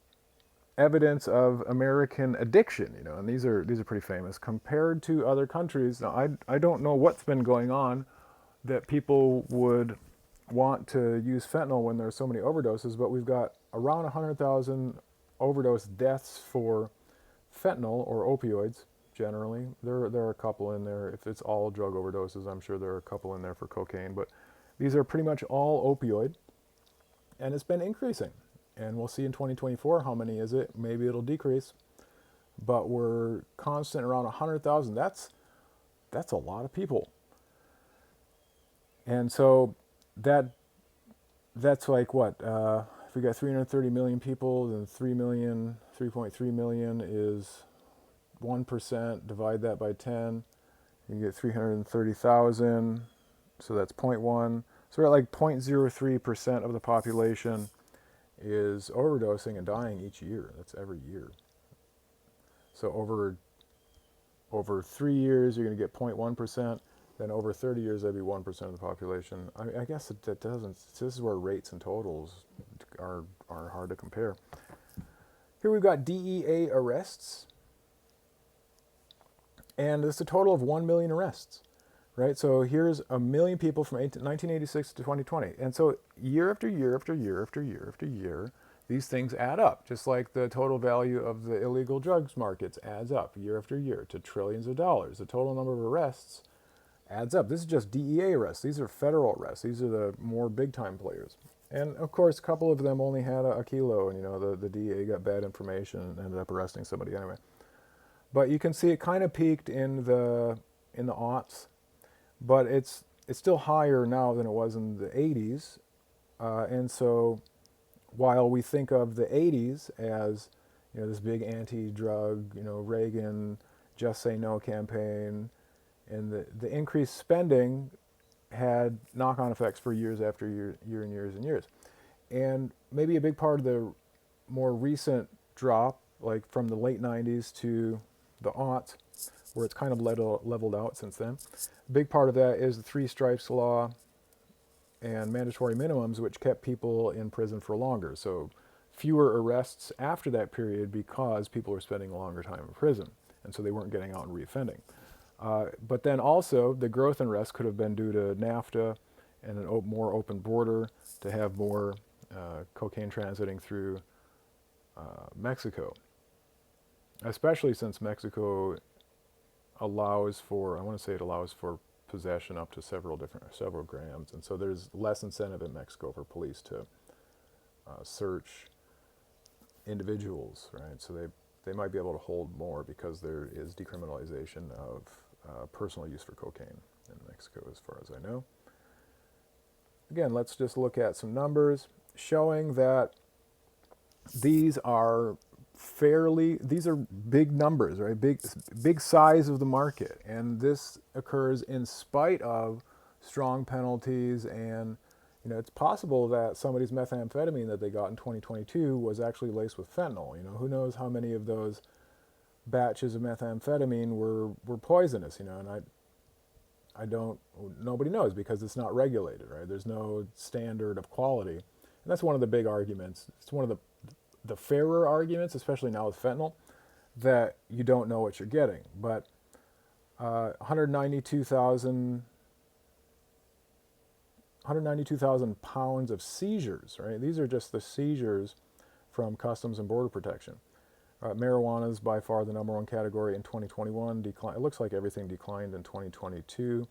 evidence of American addiction, and these are pretty famous compared to other countries. Now, I don't know what's been going on that people would want to use fentanyl when there's so many overdoses, but we've got around 100,000 overdose deaths for fentanyl or opioids generally. There are a couple in there. If it's all drug overdoses, I'm sure there are a couple in there for cocaine, but these are pretty much all opioid, and it's been increasing. And we'll see in 2024 how many is it. Maybe it'll decrease, but we're constant around 100,000. That's a lot of people. And so that's like what? If we got 330 million people, then 3.3 million is 1%. Divide that by 10, you get 330,000. So that's 0.1. So we're at like 0.03% of the population is overdosing and dying each year. That's every year. So over 3 years, you're going to get 0.1%. Then over 30 years, that'd be 1% of the population. I guess that doesn't. This is where rates and totals are hard to compare. Here we've got DEA arrests, and it's a total of 1 million arrests. Right, so here's 1 million people from 1986 to 2020. And so year after year after year after year after year, these things add up, just like the total value of the illegal drugs markets adds up year after year to trillions of dollars. The total number of arrests adds up. This is just DEA arrests. These are federal arrests. These are the more big-time players. And, of course, a couple of them only had a kilo, and, the DEA got bad information and ended up arresting somebody anyway. But you can see it kind of peaked in the aughts. But it's still higher now than it was in the 80s, And so while we think of the 80s as, this big anti-drug, Reagan Just Say No campaign, and the increased spending had knock-on effects for years after year and years and years. And maybe a big part of the more recent drop, like from the late 90s to the aughts, where it's kind of leveled out since then. A big part of that is the three strikes law and mandatory minimums, which kept people in prison for longer. So fewer arrests after that period because people were spending a longer time in prison, and so they weren't getting out and reoffending. But then also, the growth in arrests could have been due to NAFTA and a more open border to have more cocaine transiting through Mexico, especially since Mexico allows for, I want to say it allows for possession up to several grams, and so there's less incentive in Mexico for police to search individuals, right? So they might be able to hold more because there is decriminalization of personal use for cocaine in Mexico, as far as I know. Again, let's just look at some numbers showing that these are big numbers, right? Big size of the market, and this occurs in spite of strong penalties. And it's possible that somebody's methamphetamine that they got in 2022 was actually laced with fentanyl. Who knows how many of those batches of methamphetamine were poisonous? And I don't, nobody knows because it's not regulated, right? There's no standard of quality, and that's one of the big arguments. It's one of the fairer arguments, especially now with fentanyl, that you don't know what you're getting. But 192,000 pounds of seizures, right? These are just the seizures from Customs and Border Protection. Marijuana is by far the number one category in 2021. It looks like everything declined in 2022.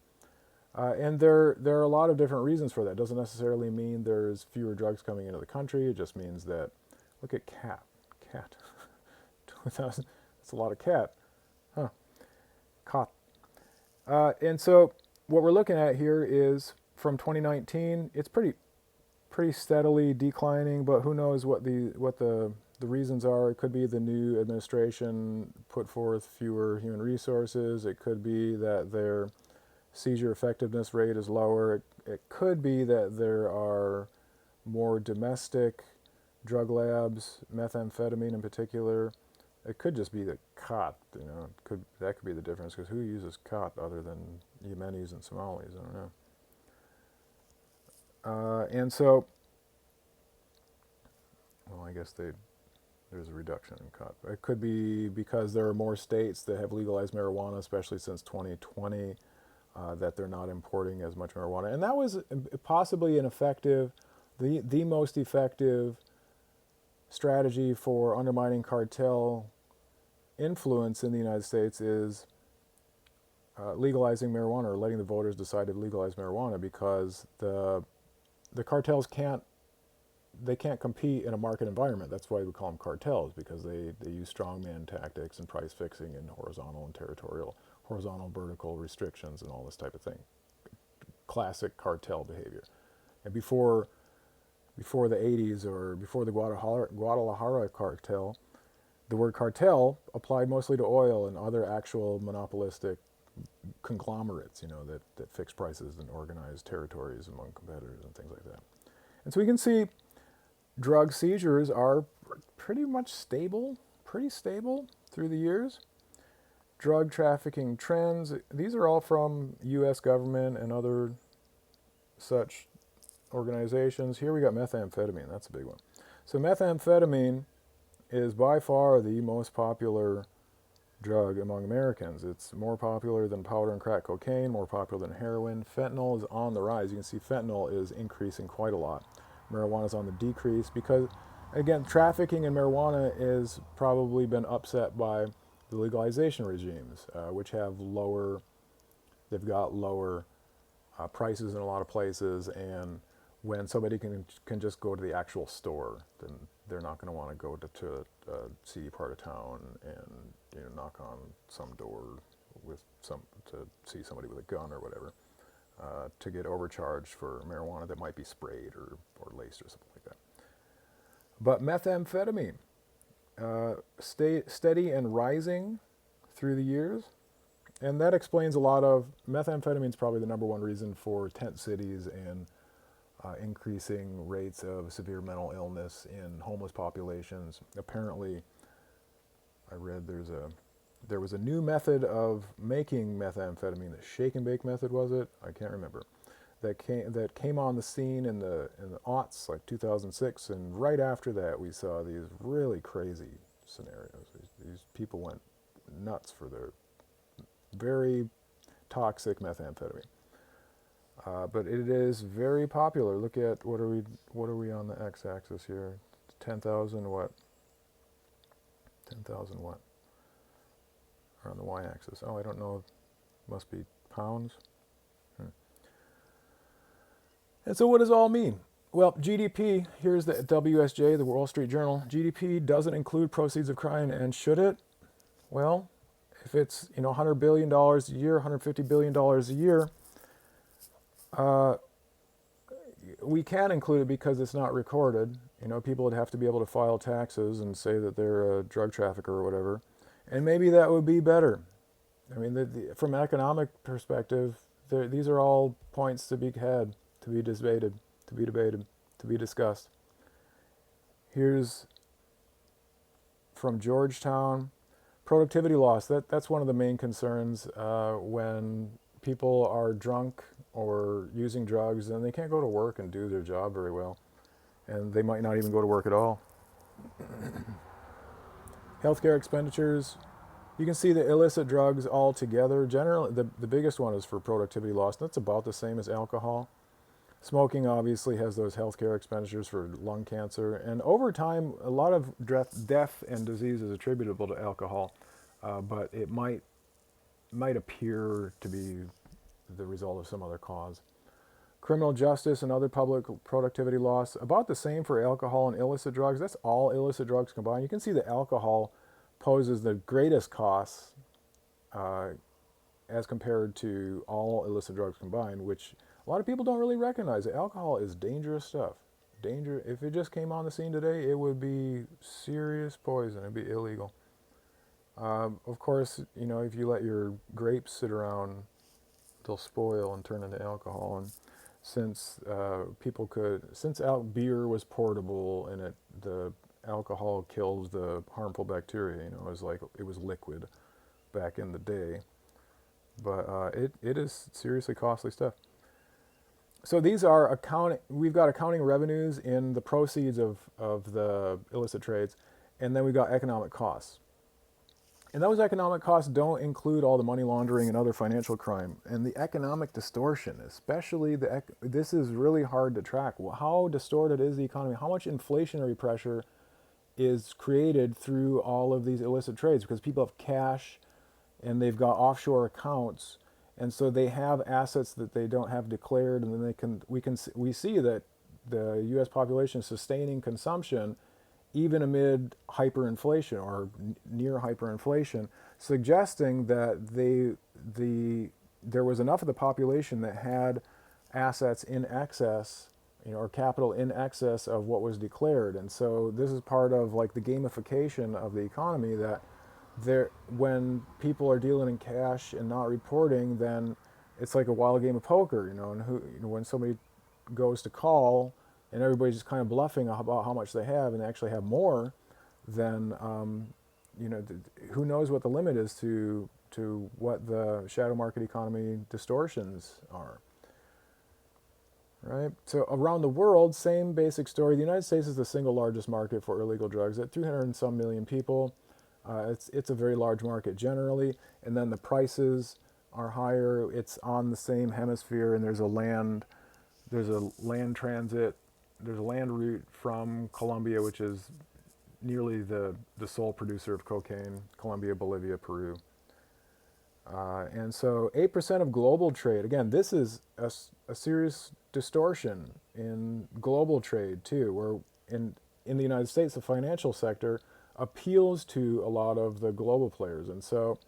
And there are a lot of different reasons for that. It doesn't necessarily mean there's fewer drugs coming into the country. It just means that, look at cat. 2,000, that's a lot of cat. Huh. Caught. And so what we're looking at here is from 2019, it's pretty steadily declining, but who knows what the reasons are. It could be the new administration put forth fewer human resources. It could be that their seizure effectiveness rate is lower. It could be that there are more domestic drug labs, methamphetamine in particular. It could just be the khat, that could be the difference, because who uses khat other than Yemenis and Somalis? I don't know. And so, well, I guess there's a reduction in khat. It could be because there are more states that have legalized marijuana, especially since 2020, that they're not importing as much marijuana. And that was possibly the most effective strategy for undermining cartel influence in the United States is legalizing marijuana, or letting the voters decide to legalize marijuana, because the cartels can't compete in a market environment. That's why we call them cartels, because they use strongman tactics and price fixing and horizontal, vertical restrictions and all this type of thing. Classic cartel behavior. And before the 80s, or before the Guadalajara cartel, the word cartel applied mostly to oil and other actual monopolistic conglomerates, that fix prices and organize territories among competitors and things like that. And so we can see drug seizures are pretty stable through the years. Drug trafficking trends, these are all from U.S. government and other such organizations. Here we got methamphetamine, that's a big one. So methamphetamine is by far the most popular drug among Americans. It's more popular than powder and crack cocaine, more popular than heroin. Fentanyl is on the rise. You can see fentanyl is increasing quite a lot. Marijuana is on the decrease because, again, trafficking in marijuana is probably been upset by the legalization regimes, which have lower prices in a lot of places, and when somebody can just go to the actual store, then they're not going to want to go to a seedy part of town and knock on some door to see somebody with a gun or whatever. to get overcharged for marijuana that might be sprayed or laced or something like that. But methamphetamine, steady and rising through the years. And that explains a lot of, methamphetamine is probably the number one reason for tent cities and increasing rates of severe mental illness in homeless populations. Apparently, I read there was a new method of making methamphetamine. The shake and bake method, was it? I can't remember. That came on the scene in the aughts, like 2006, and right after that, we saw these really crazy scenarios. These people went nuts for their very toxic methamphetamine. But it is very popular. Look at what are we on the x-axis here? 10,000 what? 10,000 what? Or on the y-axis? Oh, I don't know. Must be pounds. And so what does it all mean? Well, GDP, here's the WSJ, the Wall Street Journal. GDP doesn't include proceeds of crime, and should it? Well, if it's $100 billion a year, $150 billion a year, we can include it because it's not recorded. People would have to be able to file taxes and say that they're a drug trafficker or whatever. And maybe that would be better. I mean, from an economic perspective, these are all points to be had, to be debated, to be discussed. Here's from Georgetown. Productivity loss, that's one of the main concerns when people are drunk or using drugs, and they can't go to work and do their job very well. And they might not even go to work at all. Healthcare expenditures, you can see the illicit drugs all together. Generally, the biggest one is for productivity loss. That's about the same as alcohol. Smoking obviously has those healthcare expenditures for lung cancer. And over time, a lot of death and disease is attributable to alcohol. But it might appear to be the result of some other cause. Criminal justice and other public productivity loss, about the same for alcohol and illicit drugs. That's all illicit drugs combined. You can see that alcohol poses the greatest costs as compared to all illicit drugs combined, which a lot of people don't really recognize. Alcohol is dangerous stuff. If it just came on the scene today, it would be serious poison. It'd be illegal. Of course, if you let your grapes sit around, they'll spoil and turn into alcohol. And since beer was portable and the alcohol kills the harmful bacteria, it was liquid back in the day. But it is seriously costly stuff. So these are we've got accounting revenues in the proceeds of the illicit trades, and then we've got economic costs. And those economic costs don't include all the money laundering and other financial crime. And the economic distortion, especially this is really hard to track. How distorted is the economy? How much inflationary pressure is created through all of these illicit trades? Because people have cash and they've got offshore accounts, and so they have assets that they don't have declared, and then we see that the U.S. population is sustaining consumption even amid hyperinflation or near hyperinflation, suggesting that there was enough of the population that had assets in excess, or capital in excess of what was declared. And so this is part of the gamification of the economy, that when people are dealing in cash and not reporting, then it's like a wild game of poker, and when somebody goes to call and everybody's just kind of bluffing about how much they have, and they actually have more, then who knows what the limit is to what the shadow market economy distortions are, right? So around the world, same basic story. The United States is the single largest market for illegal drugs at 300 and some million people. It's a very large market generally, and then the prices are higher. It's on the same hemisphere, and there's a land transit. There's a land route from Colombia, which is nearly the sole producer of cocaine, Colombia, Bolivia, Peru. And so 8% of global trade, again, this is a serious distortion in global trade too, where in the United States, the financial sector appeals to a lot of the global players. And so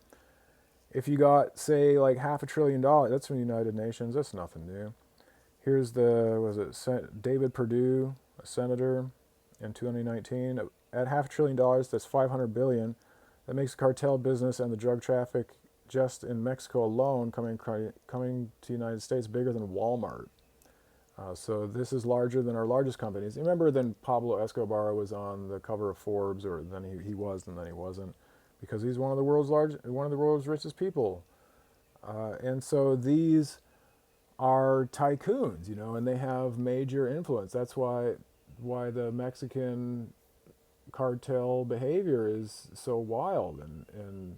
If you got, say, like $500 billion, that's from the United Nations, that's nothing new. Here's David Perdue, a senator in 2019. At $500 billion, that's 500 billion. That makes cartel business and the drug traffic just in Mexico alone coming to the United States bigger than Walmart. So this is larger than our largest companies. Remember, then Pablo Escobar was on the cover of Forbes, or then he was, and then he wasn't, because he's one of the world's richest people. And so these are tycoons, and they have major influence. That's why the Mexican cartel behavior is so wild, and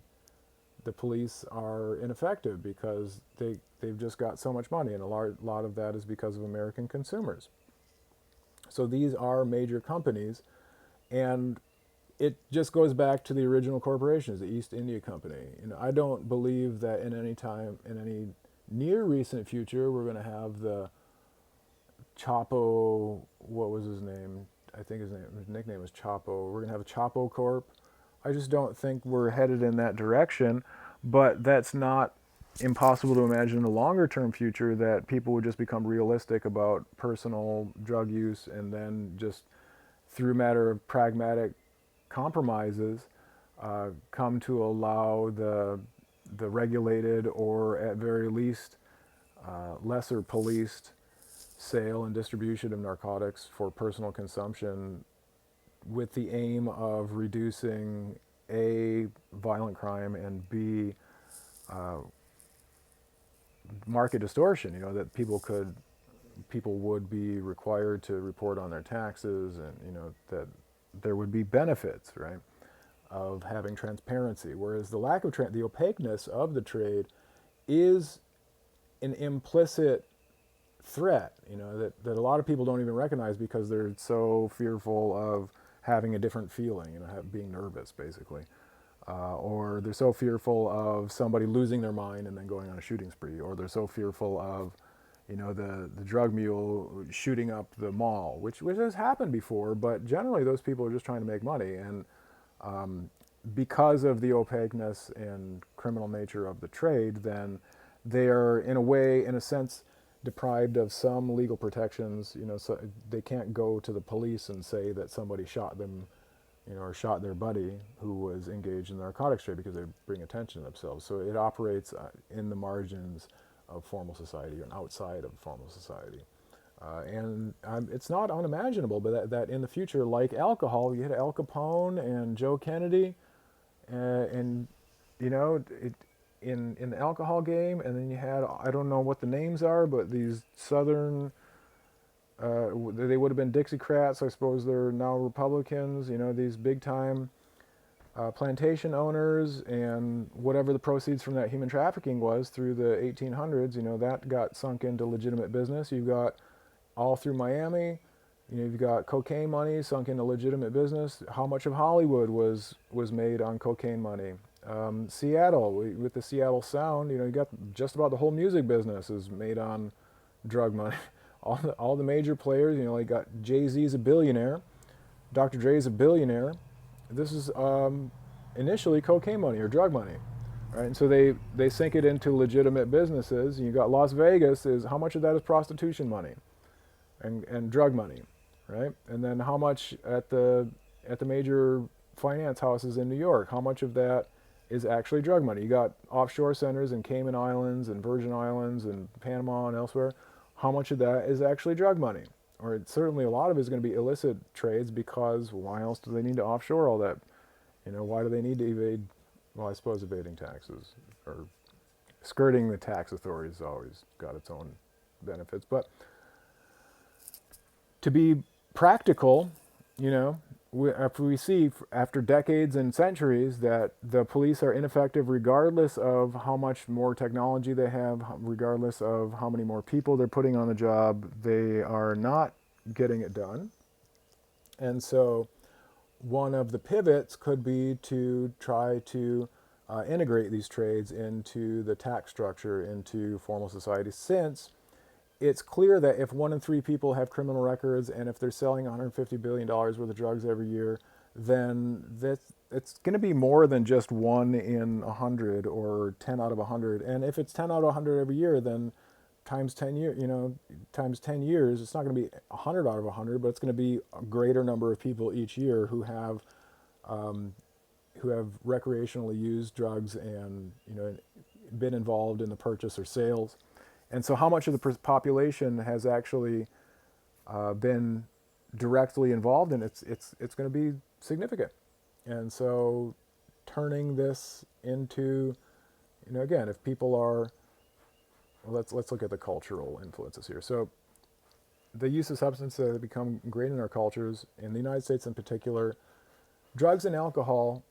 the police are ineffective because they've just got so much money, and a lot of that is because of American consumers. So these are major companies, and it just goes back to the original corporations, the East India Company. I don't believe that in any near recent future we're going to have the Chapo. What was his name? I think his nickname was Chapo. We're going to have a Chapo Corp. I just don't think we're headed in that direction, but that's not impossible to imagine in the longer term future, that people would just become realistic about personal drug use, and then just through a matter of pragmatic compromises come to allow the regulated, or at very least lesser policed, sale and distribution of narcotics for personal consumption, with the aim of reducing A, violent crime, and B, market distortion. That people would be required to report on their taxes, and that there would be benefits, right, of having transparency. Whereas the lack of the opaqueness of the trade is an implicit threat, that a lot of people don't even recognize, because they're so fearful of having a different feeling, being nervous, basically. Or they're so fearful of somebody losing their mind and then going on a shooting spree, or they're so fearful of, the drug mule shooting up the mall, which has happened before, but generally those people are just trying to make money. And because of the opaqueness and criminal nature of the trade, then they are, in a sense, deprived of some legal protections. So they can't go to the police and say that somebody shot them, or shot their buddy who was engaged in the narcotics trade, because they bring attention to themselves. So it operates in the margins of formal society and outside of formal society. And it's not unimaginable, but that in the future, like alcohol, you had Al Capone and Joe Kennedy, and in the alcohol game, and then you had, I don't know what the names are, but these Southern, they would have been Dixiecrats, I suppose they're now Republicans, these big time plantation owners, and whatever the proceeds from that human trafficking was through the 1800s, that got sunk into legitimate business. You've got all through Miami, you've got cocaine money sunk into legitimate business. How much of Hollywood was made on cocaine money? Seattle, with the Seattle Sound, you got just about the whole music business is made on drug money. All the major players, like got Jay-Z's a billionaire, Dr. Dre's a billionaire. This is initially cocaine money or drug money, right? And so they sink it into legitimate businesses. You got Las Vegas, is how much of that is prostitution money and drug money, right? And then how much at the major finance houses in New York, how much of that is actually drug money? You got offshore centers in Cayman Islands and Virgin Islands and Panama and elsewhere. How much of that is actually drug money? Or certainly a lot of it is going to be illicit trades, because why else do they need to offshore all that? Why do they need to evade? Well, I suppose evading taxes or skirting the tax authorities always got its own benefits. But to be practical, after we see after decades and centuries that the police are ineffective regardless of how much more technology they have, regardless of how many more people they're putting on the job, they are not getting it done. And so one of the pivots could be to try to integrate these trades into the tax structure, into formal society, since it's clear that if 1 in 3 people have criminal records, and if they're selling $150 billion worth of drugs every year, then it's going to be more than just 1 in 100 or 10 out of 100. And if it's 10 out of 100 every year, then times 10 years, times 10 years, it's not going to be 100 out of 100, but it's going to be a greater number of people each year who have recreationally used drugs and been involved in the purchase or sales. And so how much of the population has actually been directly involved in it's going to be significant. And so turning this into, again, if people are, well, let's look at the cultural influences here. So the use of substances have become great in our cultures, in the United States in particular. Drugs and alcohol,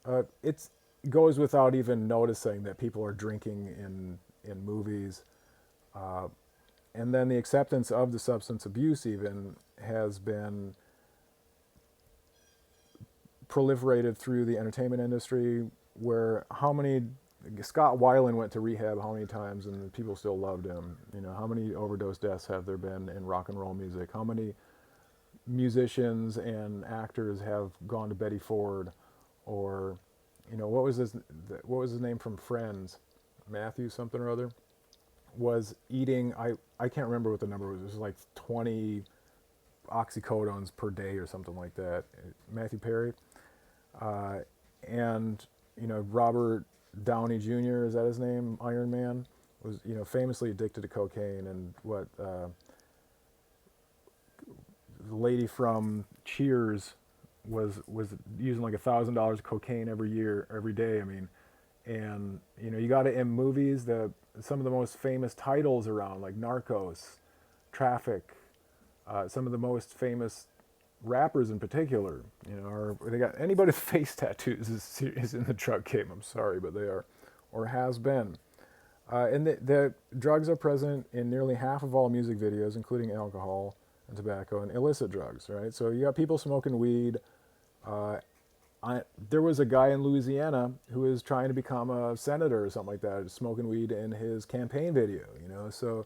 it goes without even noticing that people are drinking in movies. And then the acceptance of the substance abuse even has been proliferated through the entertainment industry, where Scott Weiland went to rehab how many times and people still loved him. How many overdose deaths have there been in rock and roll music? How many musicians and actors have gone to Betty Ford, or what was his name from Friends, Matthew something or other, was eating, I can't remember what the number was. It was like 20 oxycodones per day or something like that. Matthew Perry. And Robert Downey Jr., is that his name? Iron Man, was famously addicted to cocaine. And the lady from Cheers was using like $1,000 of cocaine every day. I mean, and you got it in movies. Some of the most famous titles around, like Narcos, Traffic, some of the most famous rappers in particular, they got anybody with face tattoos is in the drug game. I'm sorry, but they are, or has been. And the drugs are present in nearly half of all music videos, including alcohol and tobacco and illicit drugs, right? So you got people smoking weed. There was a guy in Louisiana who was trying to become a senator or something like that, smoking weed in his campaign video, So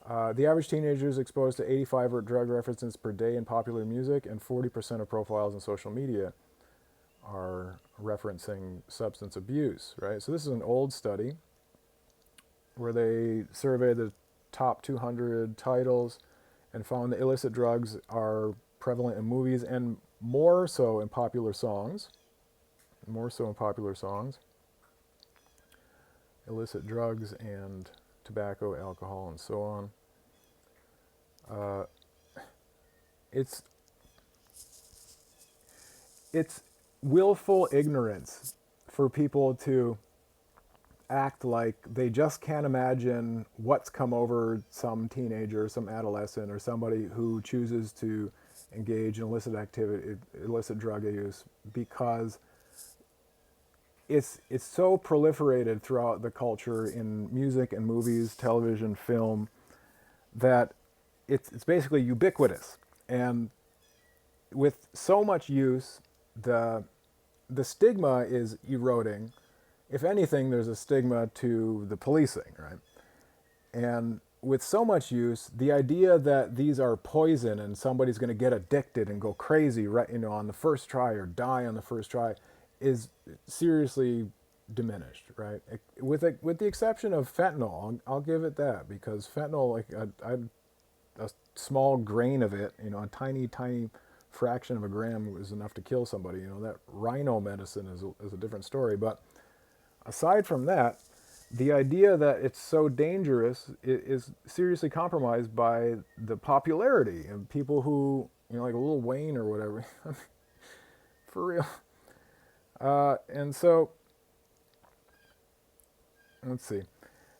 the average teenager is exposed to 85 drug references per day in popular music, and 40% of profiles on social media are referencing substance abuse, right? So this is an old study where they surveyed the top 200 titles and found that illicit drugs are prevalent in movies and more so in popular songs. Illicit drugs and tobacco, alcohol, and so on. It's willful ignorance for people to act like they just can't imagine what's come over some teenager, some adolescent, or somebody who chooses to engage in illicit drug use, because it's so proliferated throughout the culture in music and movies, television, film, that it's basically ubiquitous. And with so much use, the stigma is eroding. If anything, there's a stigma to the policing, right? And with so much use, the idea that these are poison and somebody's going to get addicted and go crazy, right, on the first try or die on the first try, is seriously diminished, right? With the exception of fentanyl, I'll give it that, because fentanyl, like a small grain of it, a tiny fraction of a gram is enough to kill somebody. That rhino medicine is a different story. But aside from that, the idea that it's so dangerous is seriously compromised by the popularity and people who, like Lil Wayne or whatever, for real. And so, let's see.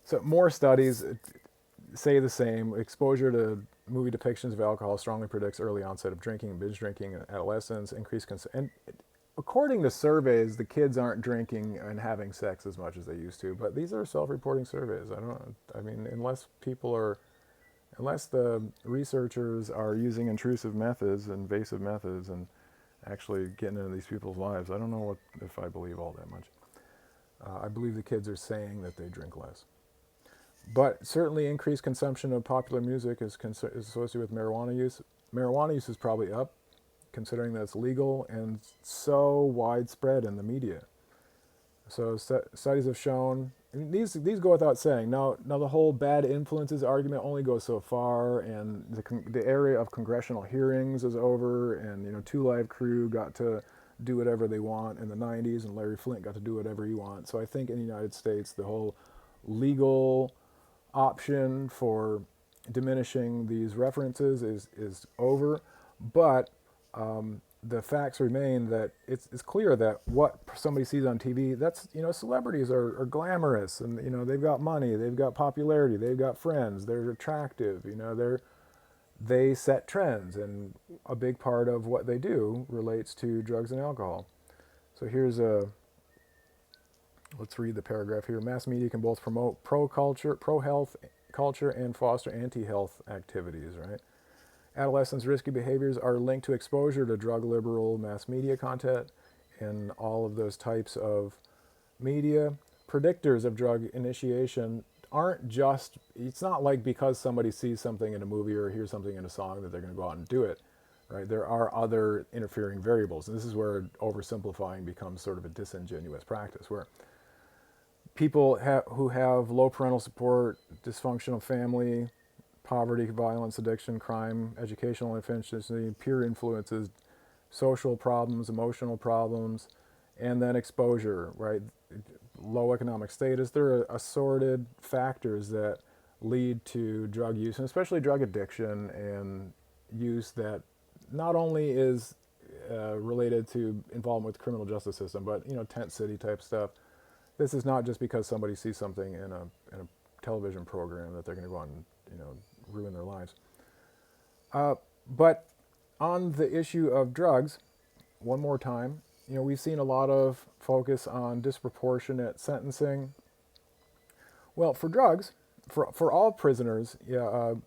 So more studies say the same. Exposure to movie depictions of alcohol strongly predicts early onset of drinking and binge drinking in adolescence, increased and according to surveys, the kids aren't drinking and having sex as much as they used to. But these are self-reporting surveys. Unless the researchers are using intrusive methods, invasive methods, and actually getting into these people's lives, I don't know if I believe all that much. I believe the kids are saying that they drink less. But certainly increased consumption of popular music is associated with marijuana use. Marijuana use is probably up considering that it's legal and so widespread in the media. So studies have shown, I mean, these go without saying. Now the whole bad influences argument only goes so far, and the area of congressional hearings is over, and 2 Live Crew got to do whatever they want in the 90s, and Larry Flint got to do whatever he wants. So I think in the United States, the whole legal option for diminishing these references is over, but the facts remain that it's clear that what somebody sees on TV, that's, celebrities are glamorous, and they've got money, they've got popularity, they've got friends, they're attractive, they set trends, and a big part of what they do relates to drugs and alcohol. So let's read the paragraph here. Mass media can both promote pro-health culture and foster anti-health activities, right? Adolescents' risky behaviors are linked to exposure to drug liberal mass media content and all of those types of media. Predictors of drug initiation aren't just, it's not like because somebody sees something in a movie or hears something in a song that they're going to go out and do it, right? There are other interfering variables. And this is where oversimplifying becomes sort of a disingenuous practice, where people who have low parental support, dysfunctional family, poverty, violence, addiction, crime, educational inefficiency, peer influences, social problems, emotional problems, and then exposure, right? Low economic status. There are assorted factors that lead to drug use, and especially drug addiction and use that not only is related to involvement with the criminal justice system, but tent city type stuff. This is not just because somebody sees something in a television program that they're going to go out and ruin their lives. But on the issue of drugs, one more time, we've seen a lot of focus on disproportionate sentencing. Well, for drugs, for all prisoners,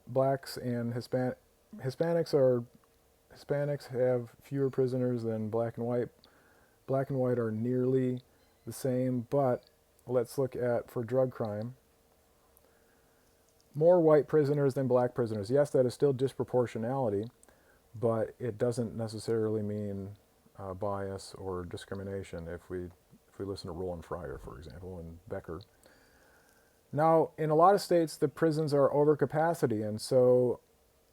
blacks and Hispanics have fewer prisoners than black and white. Black and white are nearly the same, but let's look at, for drug crime, more white prisoners than black prisoners. Yes, that is still disproportionality, but it doesn't necessarily mean bias or discrimination if we listen to Roland Fryer, for example, and Becker. Now, in a lot of states, the prisons are over capacity, and so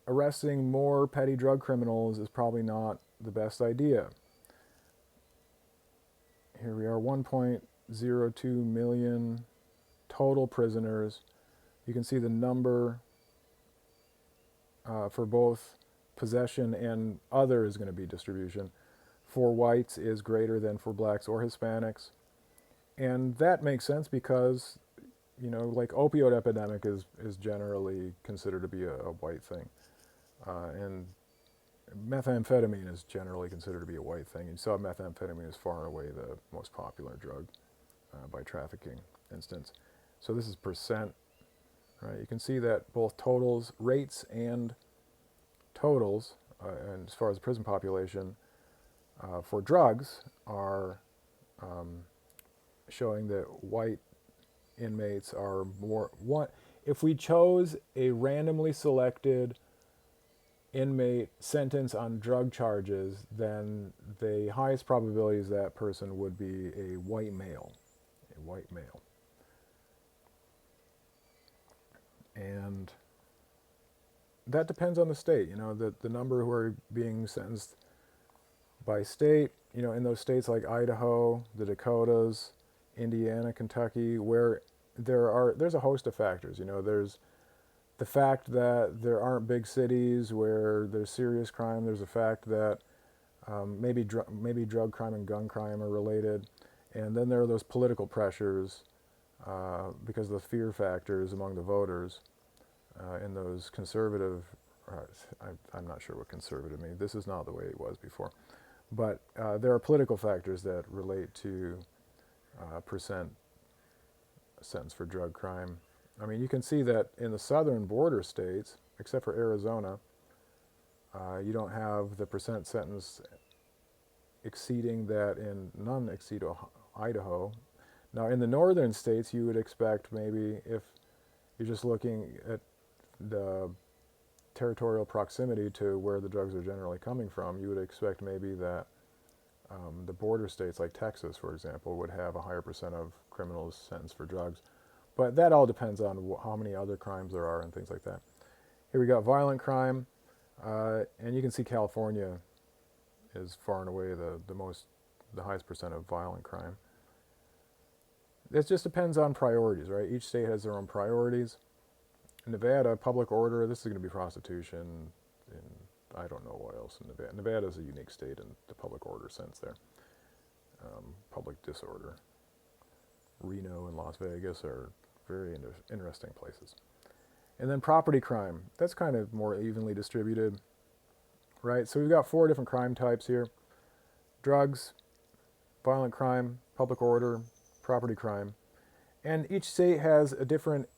arresting more petty drug criminals is probably not the best idea. Here we are, 1.02 million total prisoners. You can see the number for both possession and other is going to be distribution. For whites is greater than for blacks or Hispanics. And that makes sense because, like opioid epidemic is generally considered to be a white thing. And methamphetamine is generally considered to be a white thing. You saw methamphetamine is far and away the most popular drug by trafficking instance. So this is percent. Right, you can see that both totals, rates, and totals, and as far as the prison population for drugs, are showing that white inmates are more. If we chose a randomly selected inmate sentence on drug charges, then the highest probability is that person would be a white male. A white male. And that depends on the state, the number who are being sentenced by state, in those states like Idaho, the Dakotas, Indiana, Kentucky, where there's a host of factors. There's the fact that there aren't big cities where there's serious crime. There's the fact that maybe drug crime and gun crime are related. And then there are those political pressures because of the fear factors among the voters in those conservative, I'm not sure what conservative means. This is not the way it was before. But there are political factors that relate to percent sentence for drug crime. I mean, you can see that in the southern border states, except for Arizona, you don't have the percent sentence exceeding that in none exceed Idaho. Now, in the northern states, you would expect maybe if you're just looking at the territorial proximity to where the drugs are generally coming from, you would expect maybe that the border states like Texas, for example, would have a higher percent of criminals sentenced for drugs. But that all depends on how many other crimes there are and things like that. Here we got violent crime, and you can see California is far and away the highest percent of violent crime. It just depends on priorities, right? Each state has their own priorities. In Nevada, public order, this is going to be prostitution, and I don't know what else in Nevada. Nevada is a unique state in the public order sense there. Public disorder. Reno and Las Vegas are very interesting places. And then property crime, that's kind of more evenly distributed, right? So we've got 4 different crime types here. Drugs, violent crime, public order, property crime. And each state has a different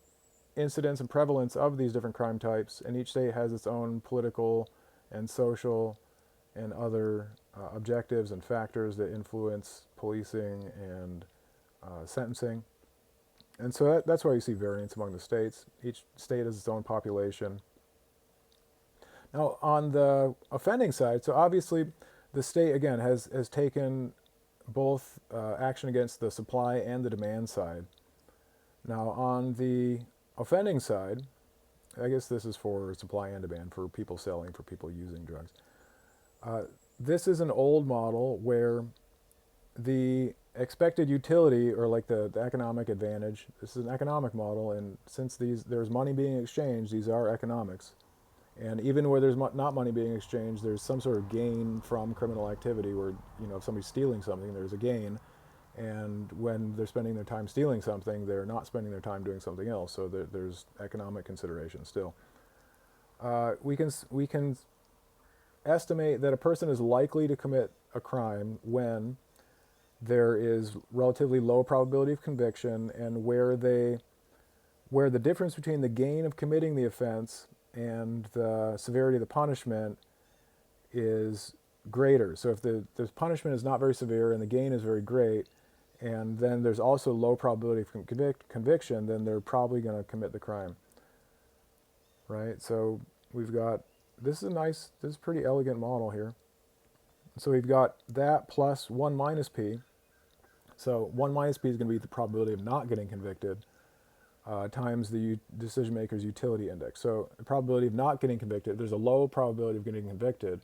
incidence and prevalence of these different crime types, and each state has its own political and social and other objectives and factors that influence policing and sentencing. And so that's why you see variance among the states. Each state has its own population. Now, on the offending side, so obviously the state, again, has taken both action against the supply and the demand side. Now, on the offending side, I guess this is for supply and demand, for people selling, for people using drugs. This is an old model where the expected utility, or like the economic advantage, this is an economic model, and since there's money being exchanged, these are economics. And even where there's not money being exchanged, there's some sort of gain from criminal activity where, if somebody's stealing something, there's a gain. And when they're spending their time stealing something, they're not spending their time doing something else. So there's economic consideration still. We can estimate that a person is likely to commit a crime when there is relatively low probability of conviction, and where the difference between the gain of committing the offense and the severity of the punishment is greater. So if the punishment is not very severe and the gain is very great, and then there's also low probability of conviction, then they're probably going to commit the crime, right? So we've got, this is a pretty elegant model here. So we've got that plus 1 minus p. So 1 minus p is going to be the probability of not getting convicted times the decision maker's utility index. So the probability of not getting convicted, there's a low probability of getting convicted,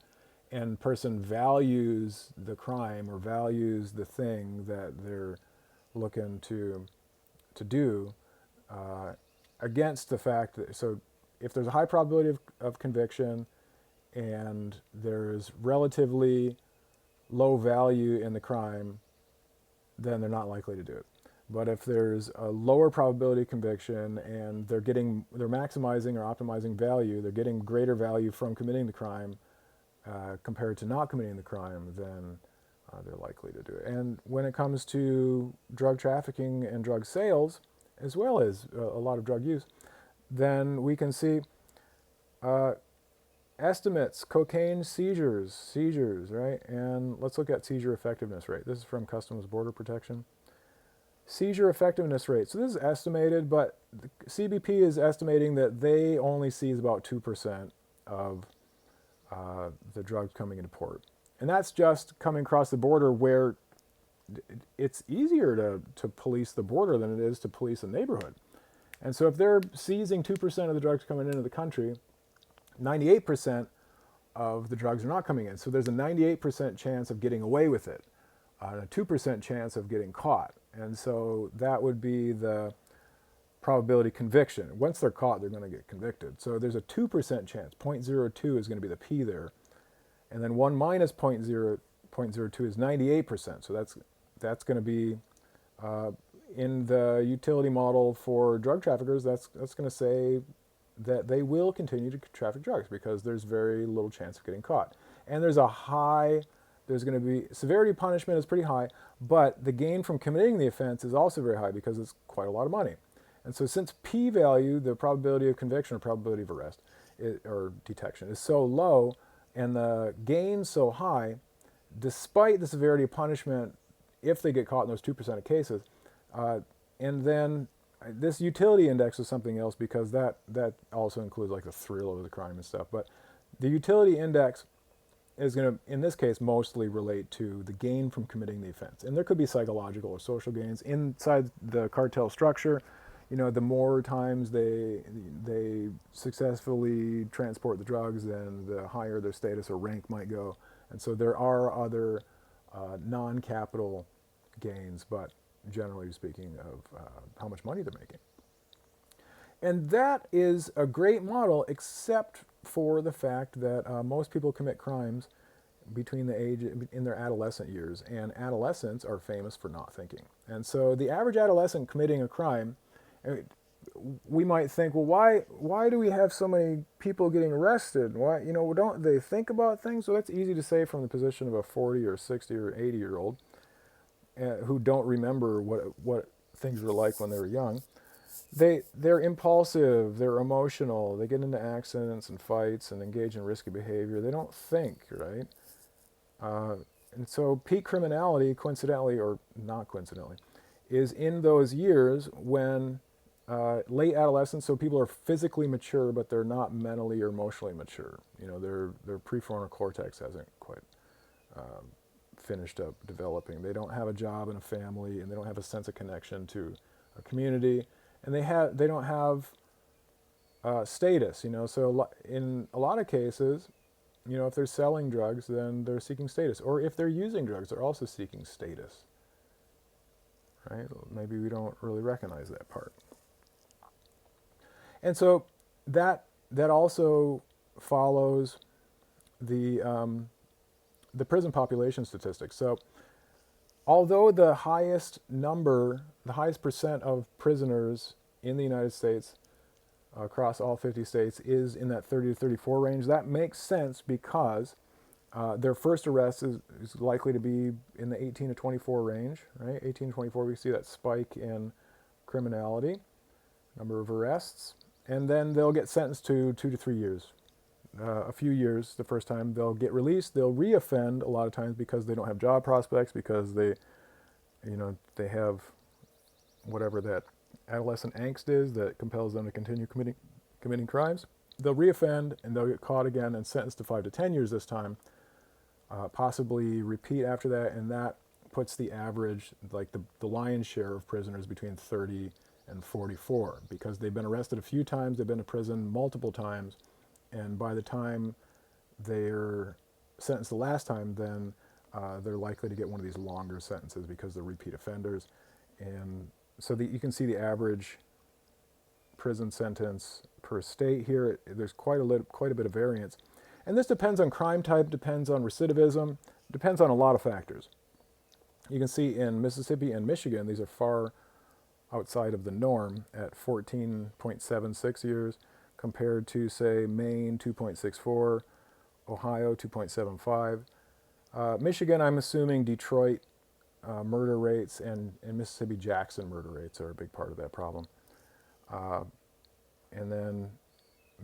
and person values the crime or values the thing that they're looking to do against the fact that, so if there's a high probability of conviction and there's relatively low value in the crime, then they're not likely to do it. But if there's a lower probability of conviction and they're maximizing or optimizing value, they're getting greater value from committing the crime compared to not committing the crime, then they're likely to do it. And when it comes to drug trafficking and drug sales, as well as a lot of drug use, then we can see estimates, cocaine seizures, right? And let's look at seizure effectiveness rate. This is from Customs Border Protection. Seizure effectiveness rate. So this is estimated, but the CBP is estimating that they only seize about 2% of the drugs coming into port. And that's just coming across the border, where it's easier to police the border than it is to police a neighborhood. And so if they're seizing 2% of the drugs coming into the country, 98% of the drugs are not coming in. So there's a 98% chance of getting away with it, and a 2% chance of getting caught. And so that would be the probability conviction. Once they're caught, they're going to get convicted. So there's a 2% chance. 0.02 is going to be the P there. And then 1 minus 0.02 is 98%. So that's going to be, in the utility model for drug traffickers, that's going to say that they will continue to traffic drugs because there's very little chance of getting caught. And there's going to be, severity of punishment is pretty high, but the gain from committing the offense is also very high because it's quite a lot of money. And so since p-value, the probability of conviction or probability of arrest or detection, is so low and the gain so high, despite the severity of punishment, if they get caught in those 2% of cases, and then this utility index is something else because that also includes like the thrill of the crime and stuff. But the utility index is going to, in this case, mostly relate to the gain from committing the offense. And there could be psychological or social gains inside the cartel structure. The more times they successfully transport the drugs, then the higher their status or rank might go. And so there are other non-capital gains, but generally speaking of how much money they're making. And that is a great model, except for the fact that most people commit crimes between the age in their adolescent years, and adolescents are famous for not thinking. And so the average adolescent committing a crime, we might think, well, why do we have so many people getting arrested? Why, don't they think about things? So that's easy to say from the position of a 40 or 60 or 80-year-old who don't remember what things were like when they were young. They're impulsive, they're emotional, they get into accidents and fights and engage in risky behavior. They don't think, right? And so peak criminality, coincidentally or not coincidentally, is in those years when late adolescence, so people are physically mature, but they're not mentally or emotionally mature. Their prefrontal cortex hasn't quite finished up developing. They don't have a job and a family, and they don't have a sense of connection to a community, and they don't have status. So in a lot of cases, if they're selling drugs, then they're seeking status, or if they're using drugs, they're also seeking status. Right? Maybe we don't really recognize that part. And so that also follows the prison population statistics. So although the highest percent of prisoners in the United States across all 50 states is in that 30 to 34 range, that makes sense because their first arrest is likely to be in the 18 to 24 range, right? 18 to 24, we see that spike in criminality, number of arrests, and then they'll get sentenced to 2 to 3 years. A few years the first time. They'll get released. They'll reoffend a lot of times because they don't have job prospects, because they have whatever that adolescent angst is that compels them to continue committing crimes. They'll reoffend and they'll get caught again and sentenced to 5 to 10 years this time, possibly repeat after that, and that puts the average, like the lion's share of prisoners between 30 and 44, because they've been arrested a few times, they've been to prison multiple times, and by the time they're sentenced the last time, then they're likely to get one of these longer sentences because they're repeat offenders. And so you can see the average prison sentence per state here. There's quite a bit of variance. And this depends on crime type, depends on recidivism, depends on a lot of factors. You can see in Mississippi and Michigan, these are far outside of the norm at 14.76 years, compared to, say, Maine, 2.64, Ohio, 2.75. Michigan, I'm assuming Detroit murder rates and Mississippi Jackson murder rates are a big part of that problem. And then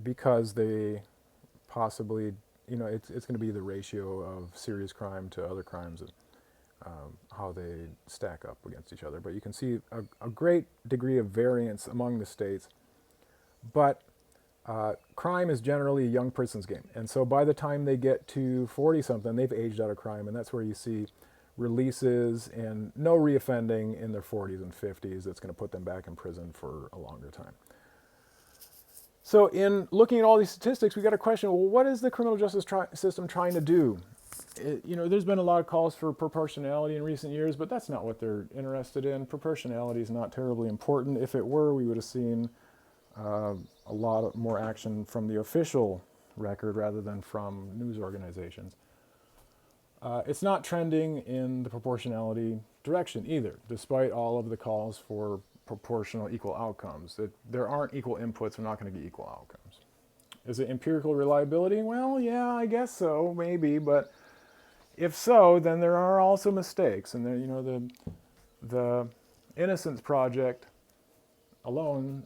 because they possibly, it's going to be the ratio of serious crime to other crimes and how they stack up against each other. But you can see a great degree of variance among the states. But crime is generally a young person's game. And so by the time they get to 40-something, they've aged out of crime. And that's where you see releases and no reoffending in their 40s and 50s. That's going to put them back in prison for a longer time. So in looking at all these statistics, we got a question, well, what is the criminal justice system trying to do? There's been a lot of calls for proportionality in recent years, but that's not what they're interested in. Proportionality is not terribly important. If it were, we would have seen a lot more action from the official record rather than from news organizations. It's not trending in the proportionality direction either, despite all of the calls for proportional equal outcomes. There aren't equal inputs, we're not going to get equal outcomes. Is it empirical reliability? Well, yeah, I guess so, maybe, but if so, then there are also mistakes. And the Innocence Project alone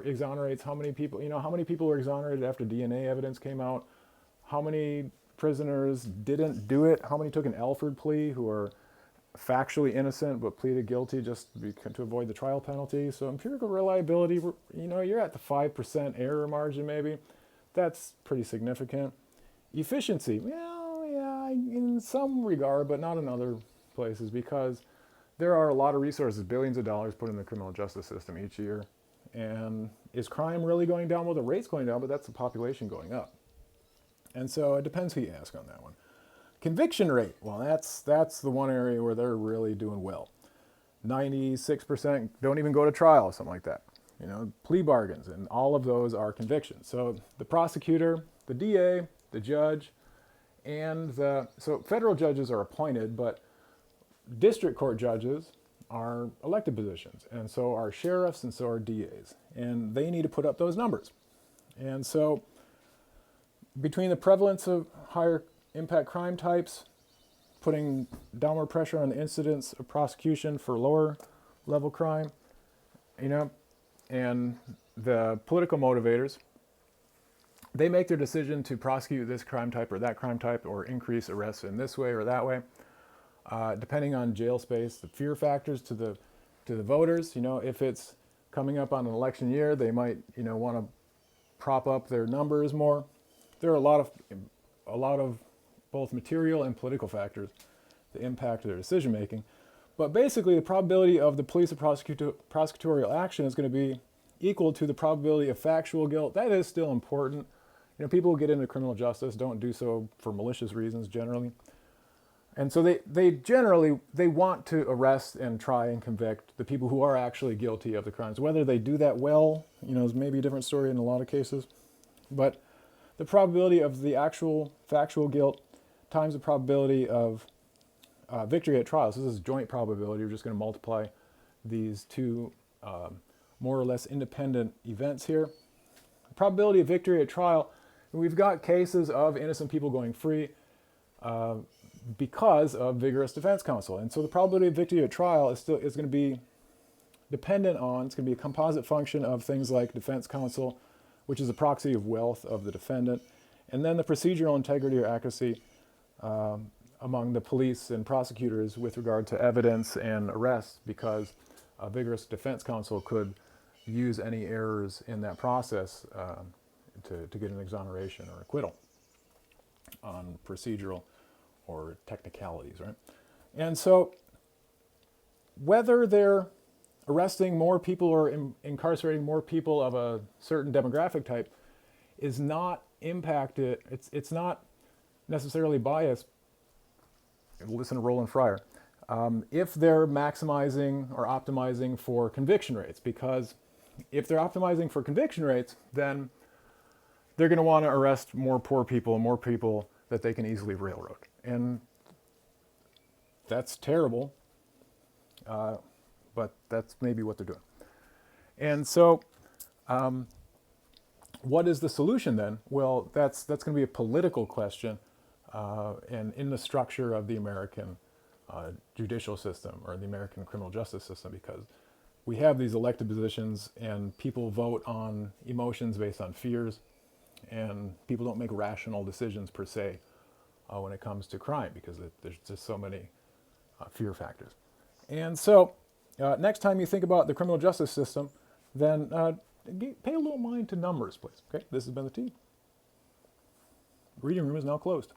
exonerates how many people, how many people were exonerated after DNA evidence came out, how many prisoners didn't do it, how many took an Alford plea who are factually innocent but pleaded guilty just to avoid the trial penalty. So empirical reliability, you're at the 5% error margin maybe. That's pretty significant. Efficiency, well, yeah, in some regard, but not in other places, because there are a lot of resources, billions of dollars put in the criminal justice system each year. And is crime really going down? Well, the rate's going down, but that's the population going up. And so it depends who you ask on that one. Conviction rate, well, that's the one area where they're really doing well. 96% don't even go to trial, something like that. Plea bargains, and all of those are convictions. So the prosecutor, the DA, the judge, and so federal judges are appointed, but district court judges are elected positions, and so are sheriffs, and so are DAs, and they need to put up those numbers. And so between the prevalence of higher impact crime types, putting downward pressure on the incidence of prosecution for lower level crime, and the political motivators, they make their decision to prosecute this crime type or that crime type, or increase arrests in this way or that way, depending on jail space, the fear factors to the voters. If it's coming up on an election year, they might want to prop up their numbers more. There are a lot of both material and political factors that impact their decision making. But basically, the probability of the police or prosecutorial action is going to be equal to the probability of factual guilt. That is still important. People who get into criminal justice don't do so for malicious reasons generally. And so they want to arrest and try and convict the people who are actually guilty of the crimes. Whether they do that well, is maybe a different story in a lot of cases. But the probability of the actual factual guilt times the probability of victory at trial. So this is joint probability. We're just going to multiply these two more or less independent events here. The probability of victory at trial, we've got cases of innocent people going free because of vigorous defense counsel. And so the probability of victory at trial is going to be dependent on, it's going to be a composite function of things like defense counsel, which is a proxy of wealth of the defendant, and then the procedural integrity or accuracy among the police and prosecutors with regard to evidence and arrests, because a vigorous defense counsel could use any errors in that process to get an exoneration or acquittal on procedural or technicalities, right? And so whether they're arresting more people or incarcerating more people of a certain demographic type is not impacted, it's not necessarily biased. Listen to Roland Fryer. If they're maximizing or optimizing for conviction rates, because if they're optimizing for conviction rates, then they're going to want to arrest more poor people and more people that they can easily railroad. And that's terrible, but that's maybe what they're doing. And so what is the solution then? Well, that's going to be a political question, and in the structure of the American judicial system or the American criminal justice system, because we have these elected positions and people vote on emotions based on fears, and people don't make rational decisions per se when it comes to crime, because there's just so many fear factors. And so next time you think about the criminal justice system, then pay a little mind to numbers, please. Okay, this has been the T. Reading room is now closed.